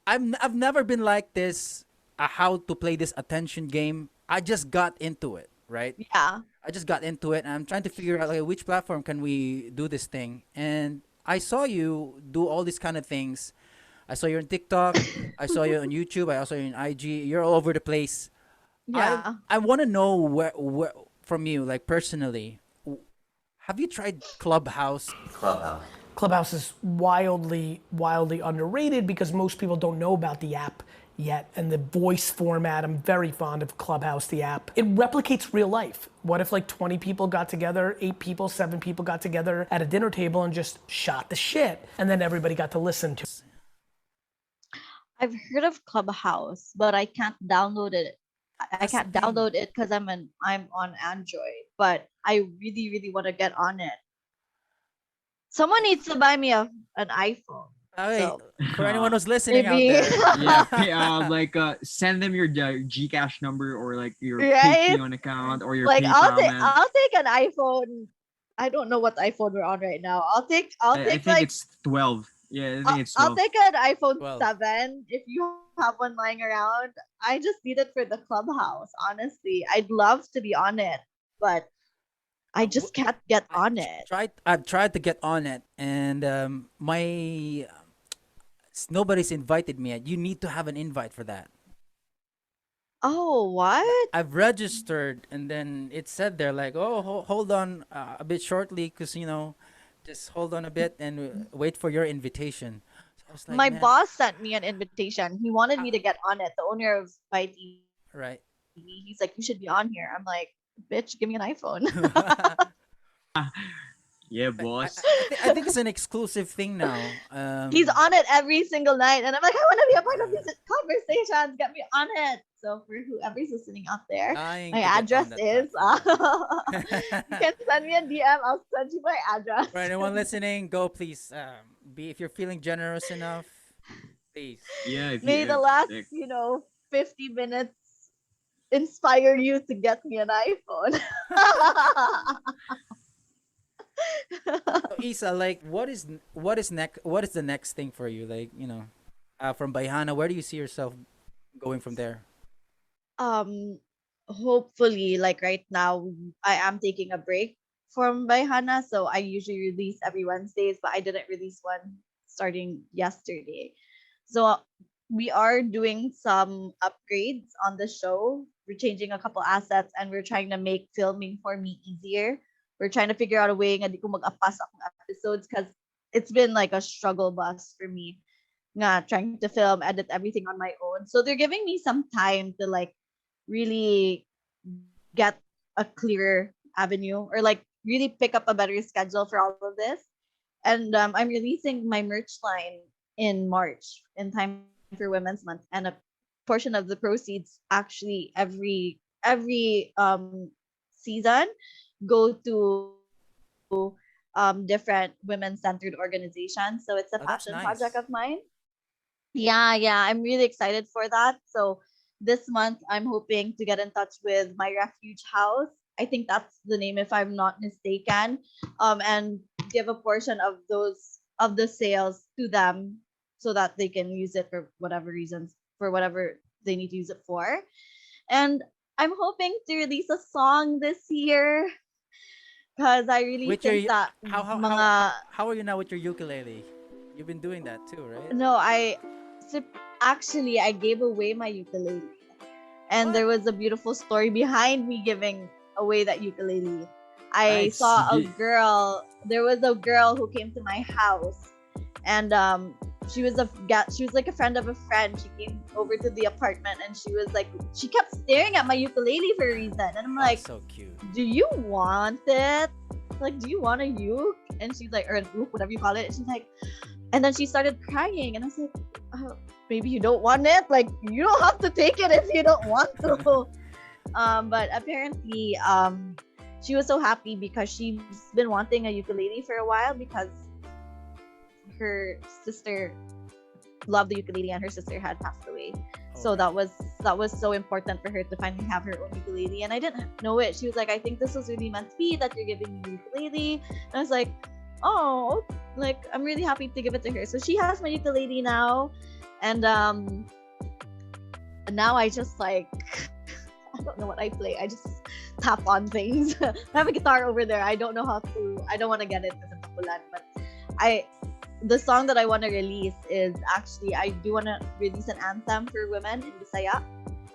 I've never been like this. How to play this attention game. I just got into it, right? Yeah. I just got into it, and I'm trying to figure out, like, which platform can we do this thing. And I saw you do all these kind of things. I saw you on TikTok. I saw you on YouTube. I also saw you on IG. You're all over the place. Yeah. I want to know where from you, like, personally. Have you tried Clubhouse? Clubhouse is wildly underrated because most people don't know about the app yet and the voice format. I'm very fond of Clubhouse, the app. It replicates real life. What if like 20 people got together, 8 people, 7 people got together at a dinner table and just shot the shit, and then everybody got to listen to it. I've heard of Clubhouse, but I can't download it. I That's the can't thing. download it because I'm on Android, but I really, really want to get on it. Someone needs to buy me an iPhone. Okay, So for anyone who's listening out maybe there, Yeah, like send them your Gcash number or like your Right? Patreon account or your like PayPal, man. I'll take an iPhone. I don't know what iPhone we're on right now. I'll take I think like it's 12. Yeah, I think it's I'll 12. take an iPhone 12. 7 if you have one lying around. I just need it for the Clubhouse, honestly. I'd love to be on it, but I just can't get on it. I've tried to get on it, and nobody's invited me yet. You need to have an invite for that. Oh, what? I've registered, and then it said there, like, oh, hold on a bit shortly, because just hold on a bit and wait for your invitation. So I was like, My man, boss sent me an invitation. He wanted me to get on it. The owner of By TV. right? He's like, you should be on here. I'm like, bitch, give me an iPhone. Yeah, I, boss. I think it's an exclusive thing now. He's on it every single night, and I'm like, I want to be a part of these conversations. Get me on it. So for whoever's listening out there, Dying my to get on address that is. platform. You can send me a DM. I'll send you my address. For anyone listening, go please. Be if you're feeling generous enough, please. Yeah, if May you the last, like, 50 minutes inspire you to get me an iPhone. So Isa, like, what is the next thing for you? Like, from Bayhana, where do you see yourself going from there? um, Hopefully, like right now, I am taking a break from Bayhana, so I usually release every Wednesdays, but I didn't release one starting yesterday. So we are doing some upgrades on the show. We're changing a couple assets and we're trying to make filming for me easier. We're trying to figure out a way nga di ko mag-apas akong episodes because it's been like a struggle bus for me nga trying to film, edit everything on my own. So they're giving me some time to like really get a clearer avenue or like really pick up a better schedule for all of this. And I'm releasing my merch line in March in time for Women's Month, and a portion of the proceeds actually every season go to different women-centered organizations. So it's a Oh, passion that's project of nice. mine. Yeah, I'm really excited for that. So this month I'm hoping to get in touch with my refuge house. I think that's the name if I'm not mistaken. And give a portion of the sales to them so that they can use it for whatever reasons, for whatever they need to use it for. And I'm hoping to release a song this year because I really With your think that how mga how are you now with your ukulele? You've been doing that too, right? no, so actually I gave away my ukulele. And What? there was a beautiful story behind me giving away that ukulele. I nice. saw there was a girl who came to my house, and she was like a friend of a friend. She came over to the apartment and she kept staring at my ukulele for a reason. And I'm Oh, like, so cute. "Do you want it? Like, do you want a uke?" And she's like, or an uke, whatever you call it. And she's like, and then she started crying, and I was like, maybe you don't want it. Like, you don't have to take it if you don't want to. But apparently, she was so happy because she's been wanting a ukulele for a while because her sister loved the ukulele and her sister had passed away. So Okay. that was so important for her to finally have her own ukulele. And I didn't know it. She was like, I think this was really meant to be that you're giving me ukulele. And I was like, oh, like I'm really happy to give it to her. So she has my ukulele now, and now I just like I don't know what I play. I just tap on things. I have a guitar over there. I don't know how to. I don't want to get it as a popular, but I. The song that I want to release is actually I do want to release an anthem for women in Bisaya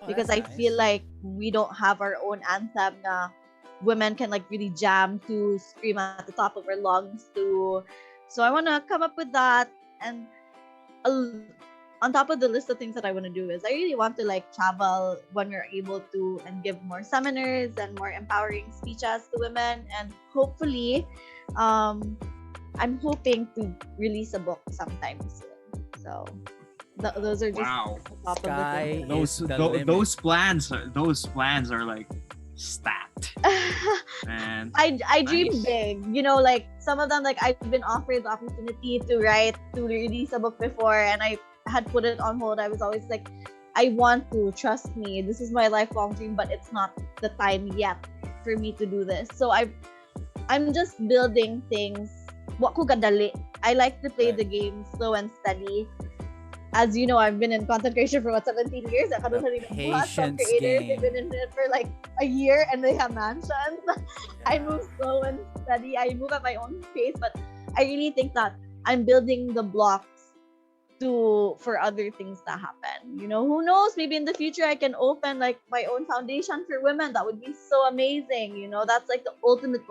Oh, because that's I feel nice. like we don't have our own anthem na women can like really jam to, scream at the top of our lungs to. So I want to come up with that, and uh, on top of the list of things that I want to do is I really want to like travel when we're able to and give more seminars and more empowering speeches to women, and hopefully um I'm hoping to release a book sometime soon. So those are just Wow. the top of the Sky things. is the limit. Those plans are like stacked, man. I dream Nice. big. You know, like some of them, like I've been offered the opportunity to release a book before, and I had put it on hold. I was always like, I want to, trust me. This is my lifelong dream, but it's not the time yet for me to do this. So I'm just building things. Wa ko kadali. I like to play Right. the game slow and steady. As you know, I've been in content creation for 17 years. Some patience creators, they've game. been in it for like a year and they have mansions. I Yeah. move slow and steady. I move at my own pace, but I really think that I'm building the blocks for other things to happen. You know, who knows? Maybe in the future I can open like my own foundation for women. That would be so amazing. You know, that's like the ultimate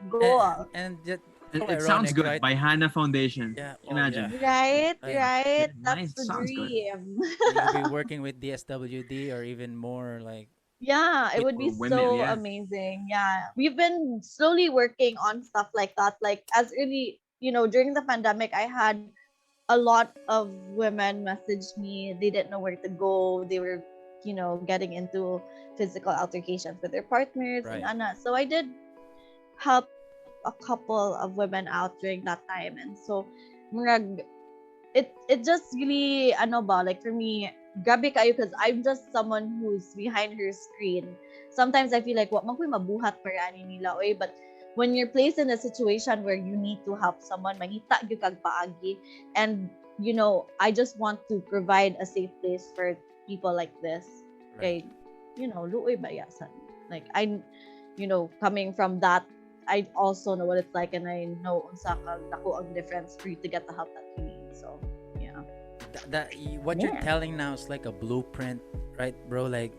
goal. And just It, so it sounds ironic, good. right? By Hannah Foundation. Yeah. Oh, Imagine. yeah. Right, I- right. That's Nice. the Sounds good. dream. You'll be working with DSWD or even more like Yeah, it would For be women, so yeah. amazing. Yeah. We've been slowly working on stuff like that. Like as early, during the pandemic, I had a lot of women message me. They didn't know where to go. They were getting into physical altercations with their partners Right. and ana. So I did help a couple of women out during that time, and so murag, it just really like for me, grabe kayo, because I'm just someone who's behind her screen. Sometimes I feel like what man ko'y mabuhat para ani nila oy, but when you're placed in a situation where you need to help someone, mangita gyud kag paagi, and I just want to provide a safe place for people like this. Right. Kay luoy bayasan. Like coming from that, I also know what it's like, and I know unsa kag dako ang difference for you to get the help that you need. So yeah. What you're Yeah. telling now is like a blueprint, right, bro? Like,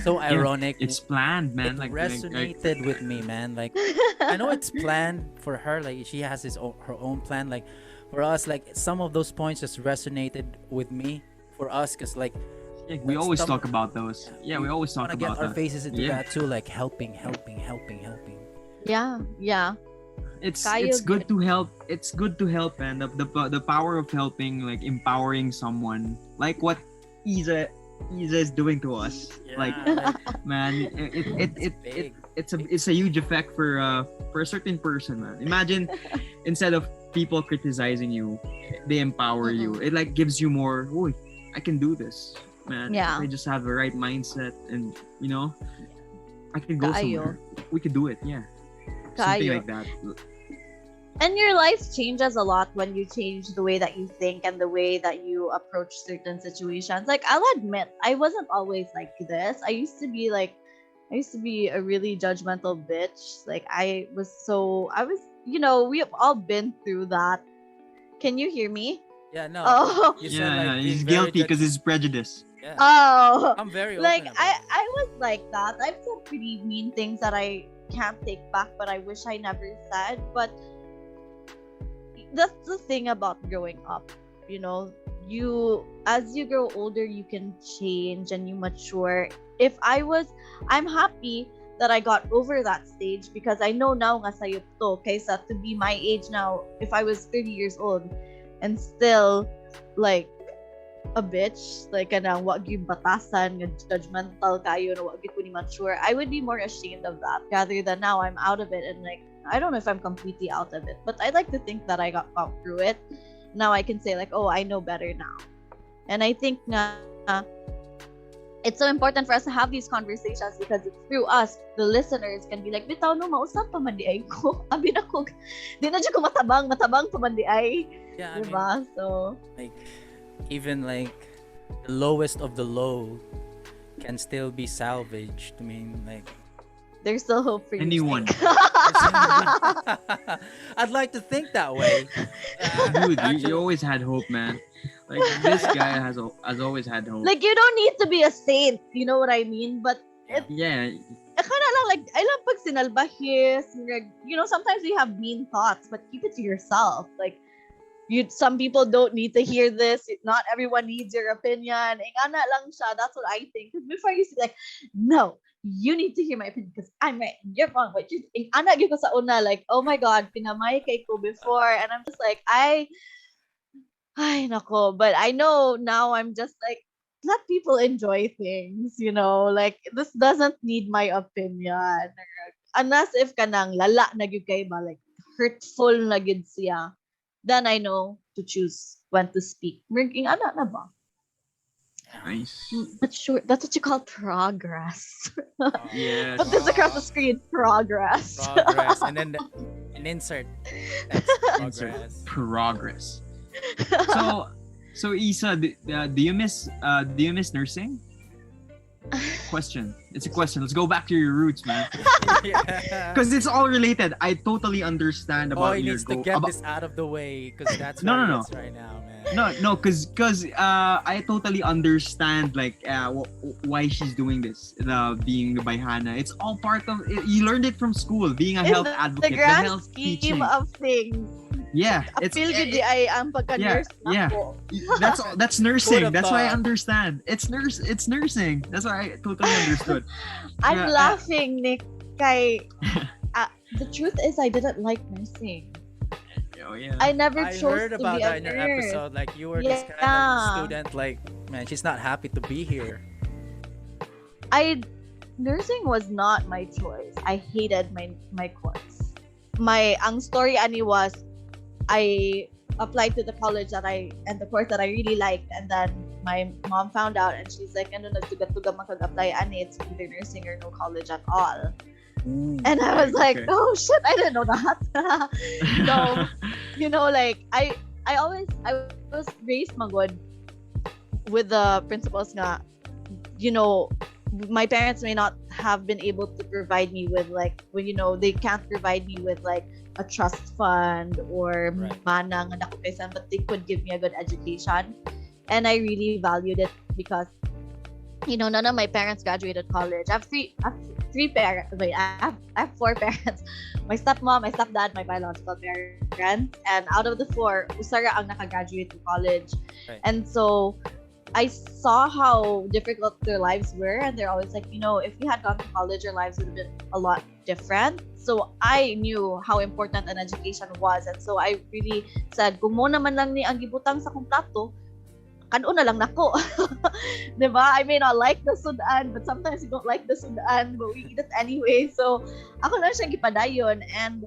so ironic. It's planned, man. It Like resonated with me, man. Like, I know it's planned for her. Like, she has her own plan. Like, for us, like some of those points just resonated with me. For us, cause like we like, always some- talk about those. Yeah, we always talk wanna get about our that. faces into Yeah. that too. Like helping. Yeah. It's Kayo good to help. It's good to help, and the power of helping, like empowering someone, like what Issa is doing to us. Like, man, Big. it's a huge effect for a certain person, man. Imagine instead of people criticizing you, they empower you. It like gives you more. Oh, I can do this, man. Yeah. If I just have the right mindset, and I can go Kaayo. somewhere. We could do it. Yeah, something Kaayo. like that. And your life changes a lot when you change the way that you think and the way that you approach certain situations. Like, I'll admit, I wasn't always like this. I used to be a really judgmental bitch. Like, we have all been through that. Can you hear me? Yeah, no. Oh. You said, Yeah, like, he's being very guilty because he's prejudiced. Yeah. Oh. I'm very Like, open about it. I was like that. I've said pretty mean things that I can't take back, but I wish I never said. But that's the thing about growing up. As you grow older, you can change and you mature. I'm happy that I got over that stage, because I know now nga sayop to, kaysa to be my age now, if I was 30 years old and still like a bitch, like kanang wag gyud batasan, nga judgmental kayo, na wag gyud ko ni mature, I would be more ashamed of that rather than now I'm out of it, and like I don't know if I'm completely out of it, but I like to think that I got through it. Now I can say like, oh, I know better now. And I think nga it's so important for us to have these conversations, because it's through us, the listeners can be like, bitaw no, mausap pa man di ay ko. Abi na ko, di na dyan ko matabang pa man di ay. Yeah, I mean, Diba? So, like, even like the lowest of the low can still be salvaged. I mean, like, there's still hope for you. Anyone. I'd like to think that way. Dude, you always had hope, man. Like, this guy has always had hope. Like, you don't need to be a saint, you know what I mean? But Yeah, kind of like, I love pag sinalbahis, sometimes we have mean thoughts, but keep it to yourself. Like, some people don't need to hear this. Not everyone needs your opinion. Ingana lang siya. That's what I think. Because before I used to be like, no, you need to hear my opinion because I'm right. You're wrong. But ingana gyud ko sa una, like, oh my God, pinamay kay ko before. And I'm just like, ay nako. But I know now I'm just like, let people enjoy things, like, this doesn't need my opinion. Unless if kanang lala na gyud kay ba, like, hurtful na gyud siya, then I know to choose when to speak. Merging ana na ba? nice. But sure, that's what you call progress. Yes. Put this across the screen, progress. Progress, and then an insert. Text, Insert progress. progress. So Issa, do you miss nursing? Question. It's a question. Let's go back to your roots, man. Yeah. Because it's all related. I totally understand Oh, about he your needs to goal. get this out of the way because that's No, where no, he no. is right now, man. No, because I totally understand like why she's doing this. Being the Bayhana, it's all part of. You learned it from school. Being a In health the advocate, the grand health scheme teaching. of things. Yeah, it's Appeal gid di ay ang pagka-nurse yeah. nako. that's nursing. Who'd have That's why I thought? understand. It's nursing. That's why I totally understood. I'm Yeah, laughing, Nick. Kay, the truth is, I didn't like nursing. Oh yeah. I never I chose heard to about be a that in your nurse. episode. Like you were this kind of Yeah. student. Like, man, she's not happy to be here. I nursing was not my choice. I hated my course. Ang story ani was I applied to the college and the course that I really liked, and then my mom found out and she's like, ano nagtuga-tuga makag-apply ani, it's either nursing or no college at all. And I was like, oh shit, I didn't know that. So, like I was raised magod with the principles nga, my parents may not have been able to provide me with like, they can't provide me with like a trust fund or mana nga dako kaysan, but they could give me a good education, and I really valued it because none of my parents graduated college. I have three parents. Wait, I have four parents. My stepmom, my stepdad, my biological parents, and out of the four, usara ang nakagraduate to college. And so I saw how difficult their lives were, and they're always like, if we had gone to college, our lives would have been a lot different. So I knew how important an education was, and so I really said, kung mo naman lang ni ang gibutang sa kong plato, kanon na lang nako. Diba? I may not like the sudan, but sometimes you don't like the sudan, but we eat it anyway. So ako lang siya gipadayon, and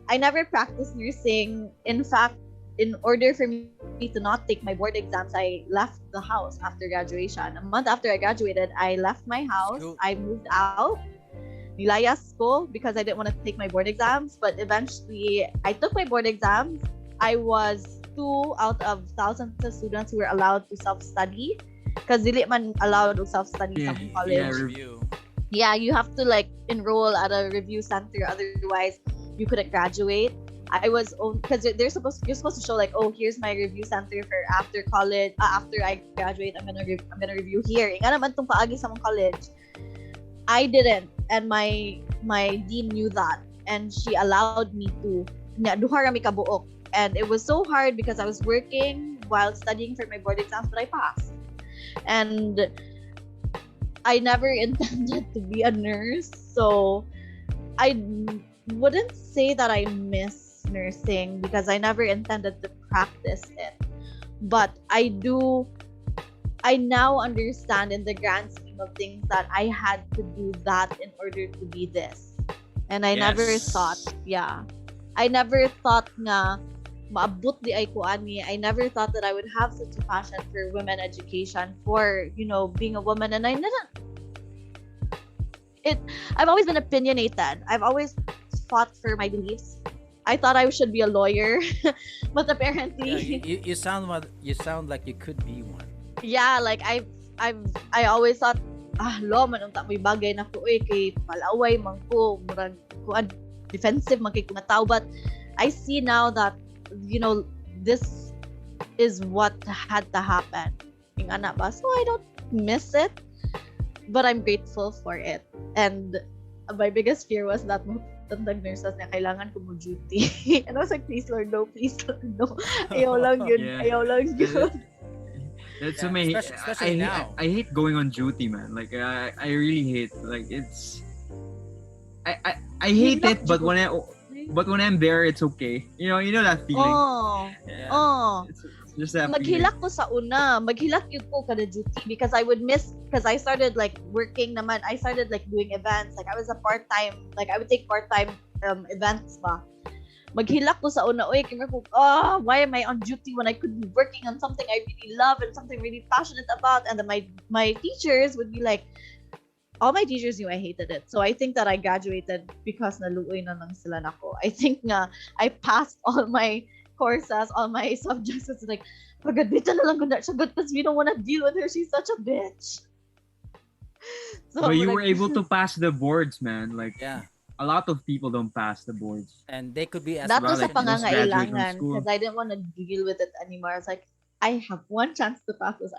I never practiced nursing. In fact, in order for me to not take my board exams, I left the house after graduation. A month after I graduated, I left my house. I moved out. Nilayas ko because I didn't want to take my board exams, but eventually I took my board exams. I was 2 out of thousands of students who were allowed to self-study because dili man allowed to self-study sa college. Yeah, you have to like enroll at a review center, otherwise you couldn't graduate. I was because you're supposed to show like, oh, here's my review center for after college. After I graduate, I'm gonna review here. Nga naman tong paagi sa mong college. I didn't, and my dean knew that, and she allowed me to. Duha rami kabuok, and it was so hard because I was working while studying for my board exams, but I passed. And I never intended to be a nurse, so I wouldn't say that I miss nursing because I never intended to practice it. But I now understand in the grand scheme of things that I had to do that in order to be this. And I never thought nga maabot di ay ko ani. I never thought that I would have such a passion for women education, for being a woman, and I've always been opinionated. I've always fought for my beliefs. I thought I should be a lawyer, but apparently you sound like you could be one. Yeah, like I always thought law man unta may bagay na ko kay palaway man ko murag kuan defensive man kay ko tao, but I see now that this is what had to happen. Yung ana ba? So I don't miss it, but I'm grateful for it. And my biggest fear was that tandang nurses na kailangan ko mo duty. And I was like, please Lord, no, please Lord, no. Ayaw lang yun. That's especially now. I hate going on duty, man. Like I really hate. Like it's I hate it, but when I'm there, it's okay. You know that feeling. It's just that maghilak ko sa una. Maghilak yun ko kada duty because I would miss, because I started like working naman. I started like doing events. Like I was a part-time, like I would take part-time events ba. Maghilak ko sa una. Why am I on duty when I could be working on something I really love and something really passionate about? And then my teachers would be like, all my teachers knew I hated it. So I think that I graduated because naluoy na lang sila nako. I think nga I passed all my courses, all my subjects. It's like, pagaditan na lang ko na siya because we don't want to deal with her. She's such a bitch. So but you were able to pass the boards, man. Like, yeah. A lot of people don't pass the boards. And they could be as that well. was a Like, pangangailangan because I didn't want to deal with it anymore. I was like, I have one chance to pass this.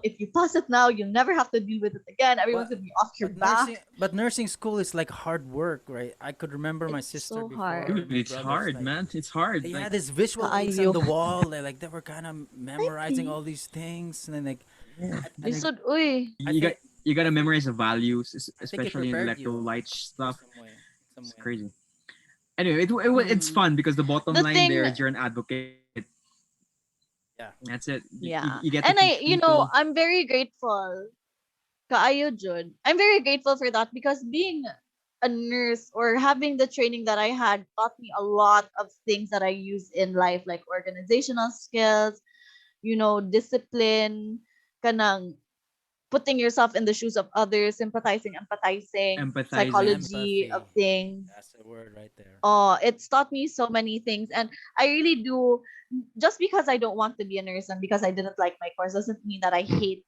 If you pass it now, you'll never have to deal with it again. Everyone's gonna be off your back. But nursing school is like hard work, right? I could remember my sister so before. hard. Dude, it's hard, like, man. It's hard. They like, had this visual aids on the wall. They were kind of memorizing all these things, and then like. You gotta memorize the values, especially in prepared you electrolyte stuff. Some way. It's crazy. Anyway, it's fun because the bottom The line thing- there is you're an advocate. Yeah. That's it. Yeah. You get to And teach people. I'm very grateful. Kaayo jud. I'm very grateful for that because being a nurse or having the training that I had taught me a lot of things that I use in life, like organizational skills, discipline, kanang putting yourself in the shoes of others, sympathizing, empathizing, Empathizing. psychology of Empathy. things. That's the word right there. It's taught me so many things, and I really do. Just because I don't want to be a nurse and because I didn't like my course doesn't mean that I hate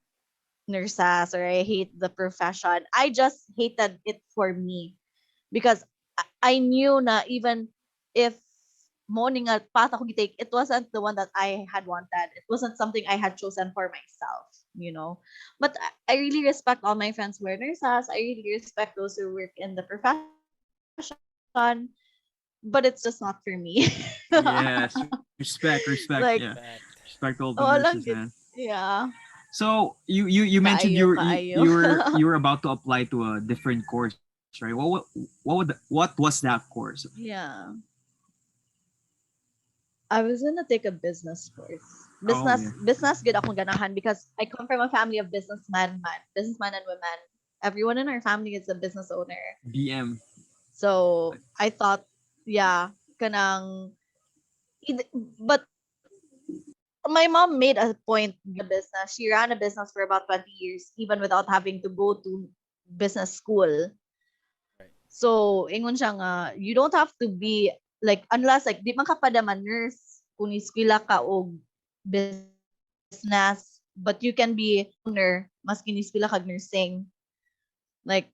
nurses or I hate the profession. I just hated it for me because I knew na even if morning at path ako gitake, it wasn't the one that I had wanted. It wasn't something I had chosen for myself. But I really respect all my friends who are nurses. I really respect those who work in the profession, but it's just not for me. Yes, respect. Like, Yeah, Fact. respect all the oh lang nurses, gid. man. Yeah. So you mentioned Kaayo, kaayo. you were about to apply to a different course, right? What was that course? Yeah. I was gonna take a business course. Oh yeah, Business good akong ganahan because I come from a family of businessman and women. Everyone in our family is a business owner. BM. So I thought, yeah, kanang, but my mom made a point in the business. She ran a business for about 20 years, even without having to go to business school. Right. So, ingon siya nga, you don't have to be, like, unless, like, di man ka pa naman nurse, kung iskila ka o business, but you can be owner, mas kiniskila kag nursing. Like,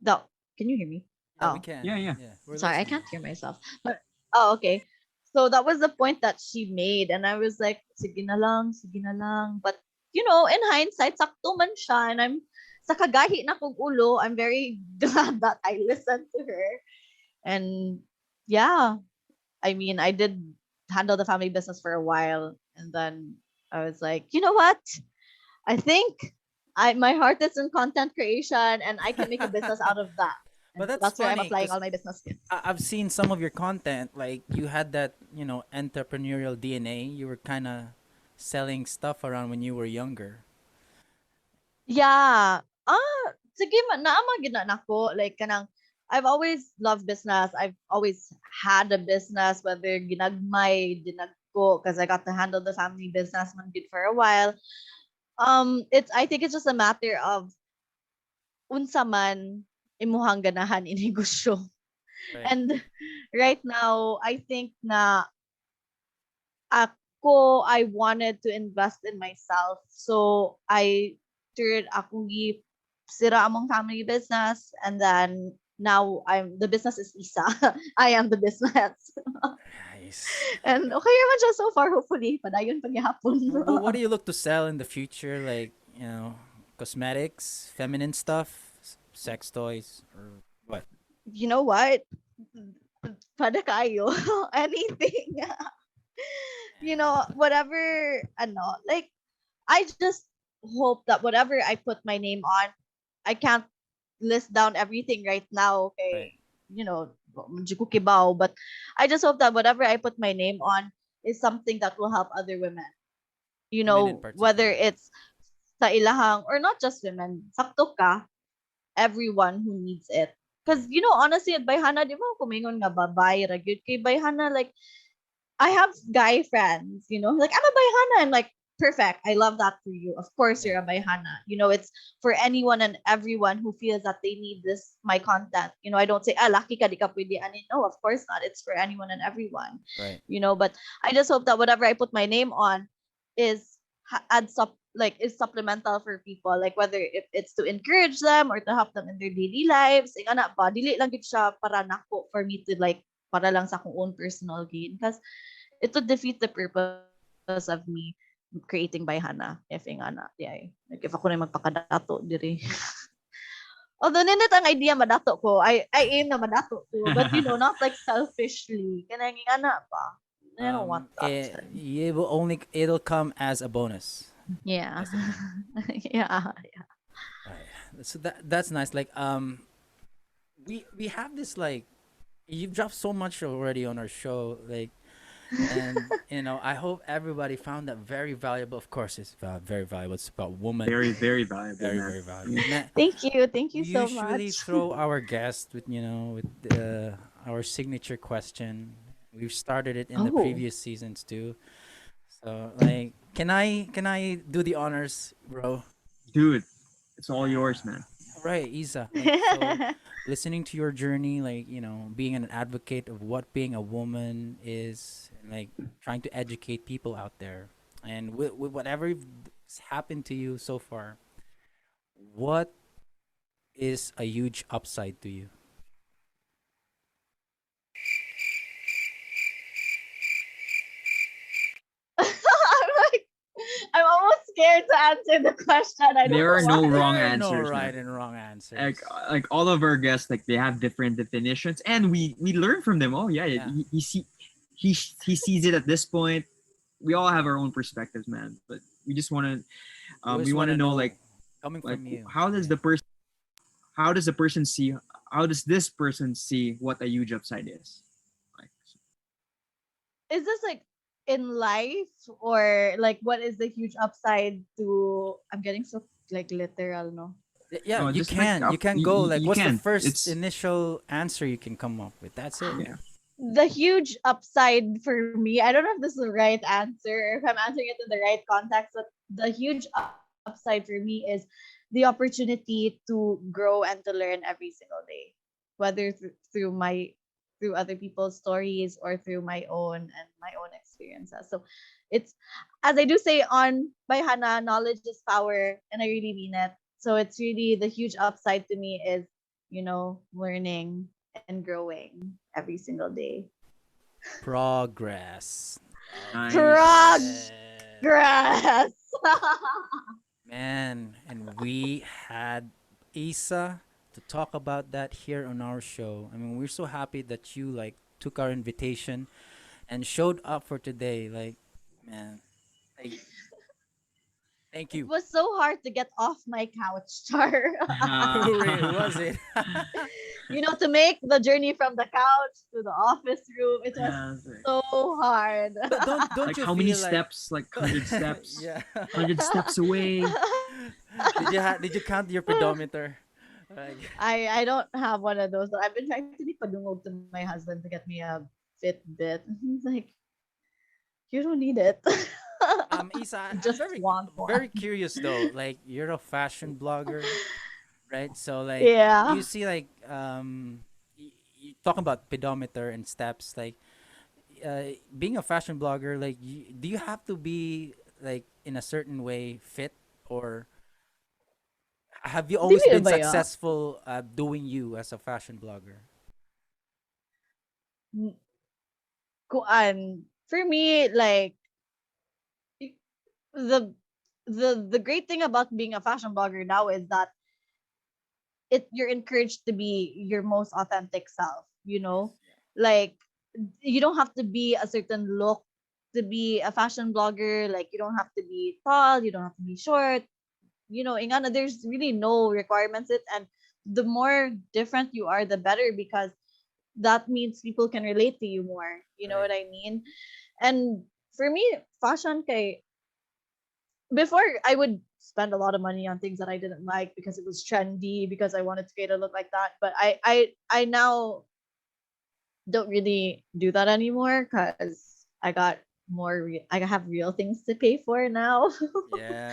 the, can you hear me? Yeah, we Oh, can. Yeah, yeah. Yeah, we're sorry, I listening. can't hear myself. But, oh, okay. So, that was the point that she made. And I was like, sige na lang, sige na lang. But, in hindsight, sakto man siya. And sa kagahi na kong ulo, I'm very glad that I listened to her. And yeah, I mean, I did handle the family business for a while, and then I was like, you know what? I think my heart is in content creation, and I can make a business out of that. But And so that's that's where I'm funny applying because all my business skills. I've seen some of your content. Like you had that, entrepreneurial DNA. You were kind of selling stuff around when you were younger. Yeah. Sige, naama gid na nako. Like, kanang, I've always loved business. I've always had a business, whether ginagmay, dinagko, because I got to handle the family business man good for a while. I think it's just a matter of unsa man imuhang ganahan inegosyo. Right. And right now, I think na I wanted to invest in myself. So I turned akong sira among family business, and then now the business is Isa. I am the business. Nice. And okay naman siya so far, hopefully. Padayon paghihapon. What do you look to sell in the future? Like, cosmetics, feminine stuff, sex toys, or what? You know what? Pada kayo. Anything. Whatever, like, I just hope that whatever I put my name on, I can't list down everything right now, Right. okay? Medyo ko kibaw, but I just hope that whatever I put my name on is something that will help other women. Women in Whether particular. it's sa ilahang, or not just women, sakto ka, everyone who needs it. Because, honestly, at Bayhana, di ba, kumingon nga babae, ragyod kay Bayhana, like, I have guy friends, like, I'm a Bayhana. I'm like, perfect. I love that for you. Of course, Yeah. you're a Bayhana. It's for anyone and everyone who feels that they need my content. I don't say, laki ka, di ka pwede. And no, of course not. It's for anyone and everyone. Right. But I just hope that whatever I put my name on is adds up, like, is supplemental for people, like, whether if it's to encourage them or to help them in their daily lives. Ing ana ba, dili lang gid siya para nako, for me to, like, para lang sa akong own personal gain, because it would defeat the purpose of me creating Bayhana if ing ana di ay, like, if ako na magpakadato diri. Although ninit ang idea madato ko, I aim na madato ko, but not like selfishly. Kanang ing ana pa. I don't want that. It'll come as a bonus. Yeah. That's the thing. Yeah. Right. So that's nice. Like we have this, like, you've dropped so much already on our show. Like And I hope everybody found that very valuable. Of course, it's very valuable. It's about woman. Very, very valuable, Very, man. very valuable. Now, Thank you we so usually much. throw our guests with our signature question. We've started it in the Oh, previous seasons too. So like, can I do the honors, bro? Dude, it's all yours, Yeah. man. Right, Isa. Like, so listening to your journey, like, being an advocate of what being a woman is, and like trying to educate people out there. And with whatever's happened to you so far, what is a huge upside to you? I'm like, I'm almost scared to answer the question. I don't There know are no why. wrong There are no answers, right man. and wrong answers. Like all of our guests, like they have different definitions, and we learn from them. Oh yeah, Yeah. he sees it at this point. We all have our own perspectives, man. But we just want to We we just want want to to know know, like coming like from you. how does Yeah. the person see how does this person see what a huge upside is? Like Is this like in life, or like what is the huge upside to? I'm getting so like literal, no? Yeah, no, you just like can. You can go like, you what's the can. first It's initial answer you can come up with? That's it. yeah. The huge upside for me, I don't know if this is the right answer, if I'm answering it in the right context, but the huge upside for me is the opportunity to grow and to learn every single day, whether through other people's stories or through my own and my own experiences. So it's, as I do say on Bayhana, knowledge is power, and I really mean it. So it's really the huge upside to me is, learning and growing every single day. Progress. Love Nice. it. Progress. Man, and we had Issa to talk about that here on our show. I mean, we're so happy that you like took our invitation and showed up for today. Like, man, like, thank It you. was so hard to get off my couch, Char. Who was it? To make the journey from the couch to the office room, it was Yeah, it's so hard. Don't like you how many feel like steps? Like 100 steps. yeah. 100 steps away. Did you count your pedometer? Like, I don't have one of those, but I've been trying to be padungog to my husband to get me a Fitbit. He's like, you don't need it. Isa, I'm Just very want very one. curious though. Like, you're a fashion blogger, right? So like, you Yeah. see like you talking about pedometer and steps. Like, being a fashion blogger, like, do you have to be like in a certain way fit, or have you always Hindi been ba ya? successful doing you as a fashion blogger? For me, like, the the great thing about being a fashion blogger now is that you're encouraged to be your most authentic self, like, you don't have to be a certain look to be a fashion blogger. Like, you don't have to be tall, you don't have to be short, ingana, there's really no requirements and the more different you are, the better, because that means people can relate to you more, you know Right. what I mean? And for me, fashion kay, before I would spend a lot of money on things that I didn't like because it was trendy, because I wanted to create a look like that. But I now don't really do that anymore because I have real things to pay for now. Yeah.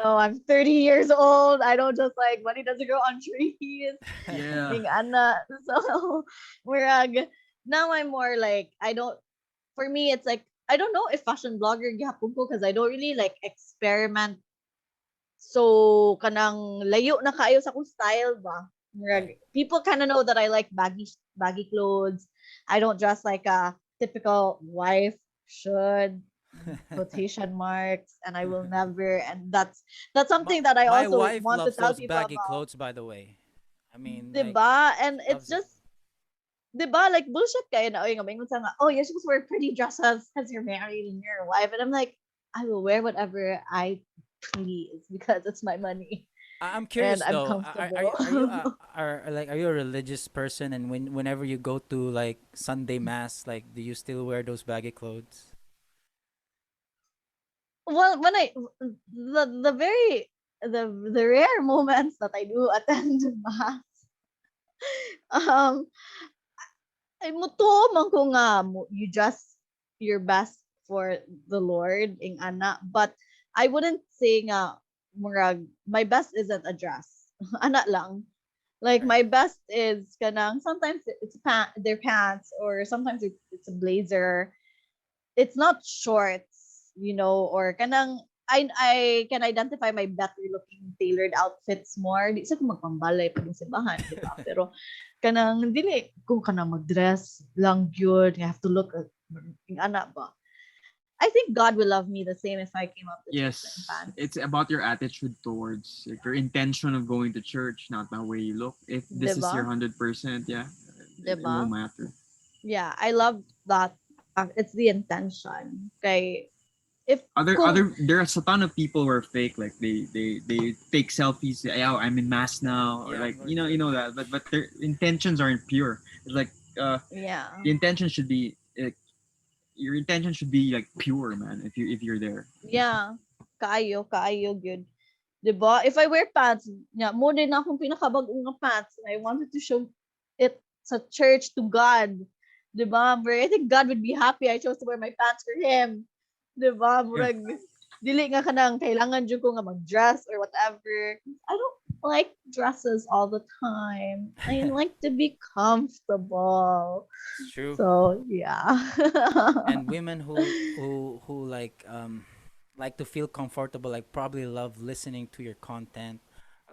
I'm 30 years old. I don't just like money doesn't grow on trees. Yeah. Ing ana. So murag, now I'm more like, I don't, for me it's like, I don't know if fashion blogger gihapon ko because I don't really like experiment. So kanang layo na kaayo sa akong style ba. Right. People kind of know that I like baggy clothes. I don't dress like a typical wife should, quotation marks, and I will never, and that's my, something that I my also wife want to loves tell those people baggy about. clothes, by the way. I mean, like, 'Diba? And she it's loves it. just, 'diba, like bullshit kayo na, oy, ngamingon sa nga, oh, you're supposed to wear pretty dresses because you're married and you're a wife. And I'm like, I will wear whatever I please because it's my money. I'm and curious I'm though. comfortable. Are you a religious person? And whenever you go to like Sunday mass, like do you still wear those baggy clothes? Well, when I the very the rare moments that I do attend mass, um, ay muto man ko nga you just your best for the Lord ing ana, but I wouldn't say nga murag my best isn't a dress. Ana lang. Like Right. my best is kanang sometimes it's their pants or sometimes it's a blazer. It's not shorts, or kanang I can identify my better looking tailored outfits more. Di sa ko magpambalay pa sa simbahan, di ba? Pero kanang dili kung kanang mag-dress lang gyud, you have to look yung ana ba. I think God will love me the same if I came up to church wearing Yes, pants. it's about your attitude towards like, your intention of going to church, not the way you look. If this is your Diba? 100%, yeah, it Diba? won't matter. Yeah, I love that. It's the intention. Okay. If kung There's a ton of people who are fake, like they take selfies. Say, "Yeah, I'm in mass now," or Yeah, like I'm going you to. know that, but their intentions aren't pure. It's like yeah. the intention should be your intention should be like pure, man. If you're there. Yeah. Kaayo good. 'Di ba? If I wear pants, mo din akong pinakabag-ong nga pants. And I wanted to show it sa church to God. 'Di ba? But I think God would be happy I chose to wear my pants for him. 'Di ba? Yeah. Murag dili nga kanang kailangan jud ko nga mag-dress or whatever. I don't like dresses all the time. I like to be comfortable. It's true. So, yeah. And women who like to feel comfortable, like probably love listening to your content.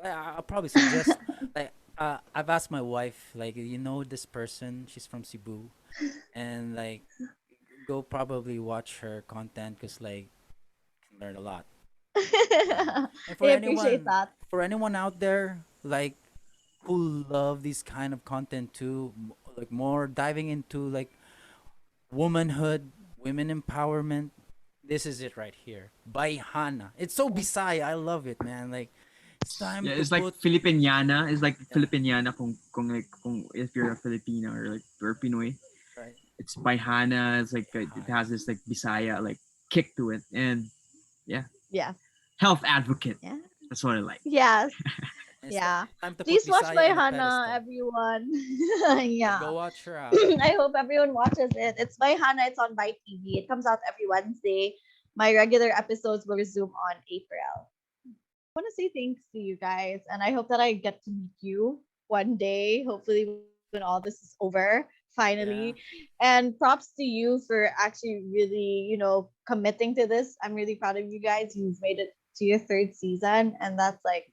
I'll probably suggest like I've asked my wife, like, this person, she's from Cebu, and like go probably watch her content because like can learn a lot. Yeah. And I appreciate that. for anyone out there like who love this kind of content too, like more diving into like womanhood, women empowerment. This is it right here. Bayhana. It's so Bisaya. I love it, man. Like it's time Yeah, to it's like put. Filipiniana. It's like Yeah, Filipiniana kung if you're a Filipino or like or Pinoy. right. It's Bayhana. It's like it Bayhana. has this like Bisaya like kick to it, and yeah, Yeah. health advocate. Yeah. That's what I like. Yes. And it's Yeah. time to put Please watch Bisaya by on a Hannah, pedestal. everyone. Yeah, yeah. go watch her out. I hope everyone watches it. It's by Hannah. It's on by TV. It comes out every Wednesday. My regular episodes will resume on April. I want to say thanks to you guys, and I hope that I get to meet you one day. Hopefully, when all this is over, finally. Yeah. And props to you for actually really, committing to this. I'm really proud of you guys. You've made it to your third season, and that's like,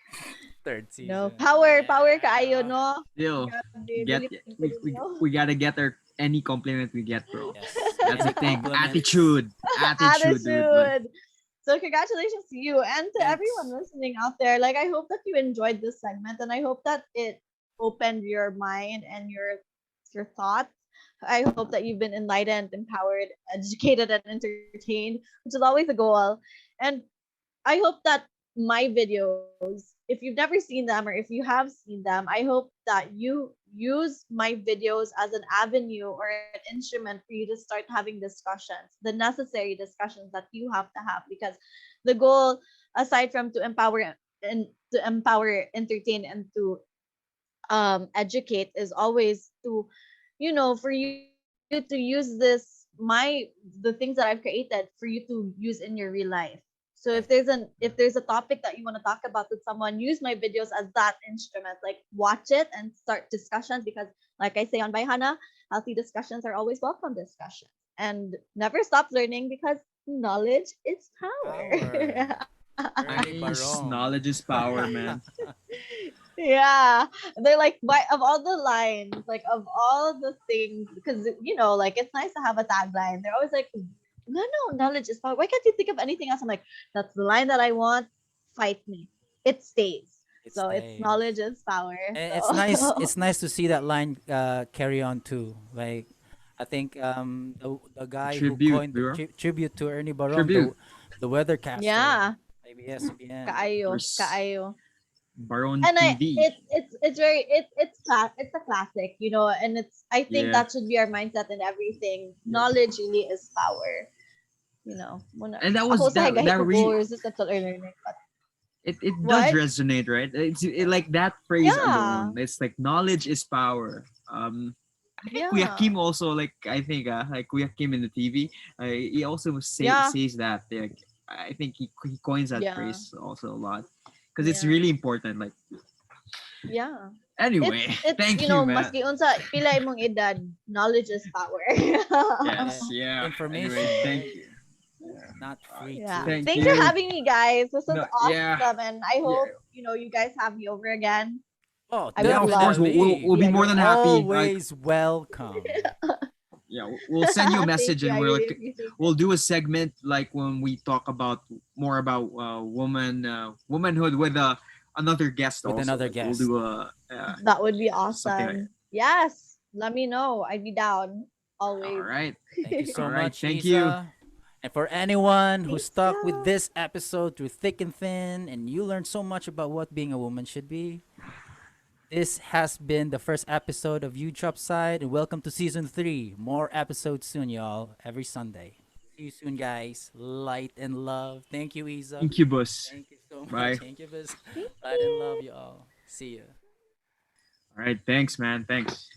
Third season. power kaayo, Yeah. no? Still, Grabe, get really we gotta get our any compliment we get, bro. Yes. That's the Any thing. compliments? Attitude, dude. Like, attitude. So congratulations to you and to everyone Thanks. listening out there. Like I hope that you enjoyed this segment and I hope that it opened your mind and your thoughts. I hope that you've been enlightened, empowered, educated, and entertained, which is always the goal. And I hope that my videos, if you've never seen them or if you have seen them, I hope that you use my videos as an avenue or an instrument for you to start having discussions, the necessary discussions that you have to have because the goal aside from to empower, entertain and to educate is always to for you to use the things that I've created for you to use in your real life. So Right. if there's a topic that you want to talk about with someone, use my videos as that instrument. Like watch it and start discussions because like I say on Bayhana, healthy discussions are always welcome discussions. And never stop learning because knowledge is Power. power. Ernie nice. Barong. Knowledge is power, man. Yeah, they're like of all the lines, like of all the things, because like it's nice to have a tagline. They're always like, no, no, knowledge is power. Why can't you think of anything else? I'm like, that's the line that I want. Fight me. It stays. It So it's stays. knowledge is power. And it's nice. So It's nice to see that line carry on too. Like, I think the guy who Tribute, coined the bro. tribute to Ernie Barong, Tribute. the weathercaster, yeah, ABS-CBN. kaayo, There's kaayo. Baron And TV. it's a classic, you know, and I think Yeah. that should be our mindset in everything. Knowledge really is power. You know, And that ako was sa that higahit that ko re go resistant to learning. But it does what? resonate, right? Like that phrase Yeah. alone. It's like knowledge is power. I think Kuya Yeah. Kim also, like, I think like Kuya Kim in the TV, he also Yeah. says that. Like, I think he coins that Yeah. phrase also a lot because it's Yeah. really important. Like, Yeah. anyway, It's thank you you, know, man. maski unsa pila imong edad, knowledge is power. Yes, Yeah. yeah. Information, Anyway, thank right? you. Yeah. Not free Yeah. too. Thank Thanks for you. having me, guys. This was No, yeah, awesome, and I yeah, hope you know you guys have me over again. Oh, I yeah. would Of course, love definitely. we'll be yeah, more You're than yeah. happy. Like, always welcome. yeah, we'll send you a Thank message you. and I we're really like, appreciate it. we'll do a segment like when we talk about more about womanhood with another guest With also. another Like, we'll guest. do a That would be something like awesome. Yes. Let me know. I'd be down that. All always. right, Thank you all so right. much, Thank you. Isa. And for anyone who Thank stuck with you. this episode through thick and thin and you learned so much about what being a woman should be, this has been the first episode of You Drop Side, and welcome to season 3. More episodes soon, y'all, every Sunday. See you soon, guys. Light and love. Thank you, Isa. Incubus. Thank you so Bye. much. Thank you, Biz. Thank Light and love, you. y'all. See ya. All right. Thanks, man. Thanks.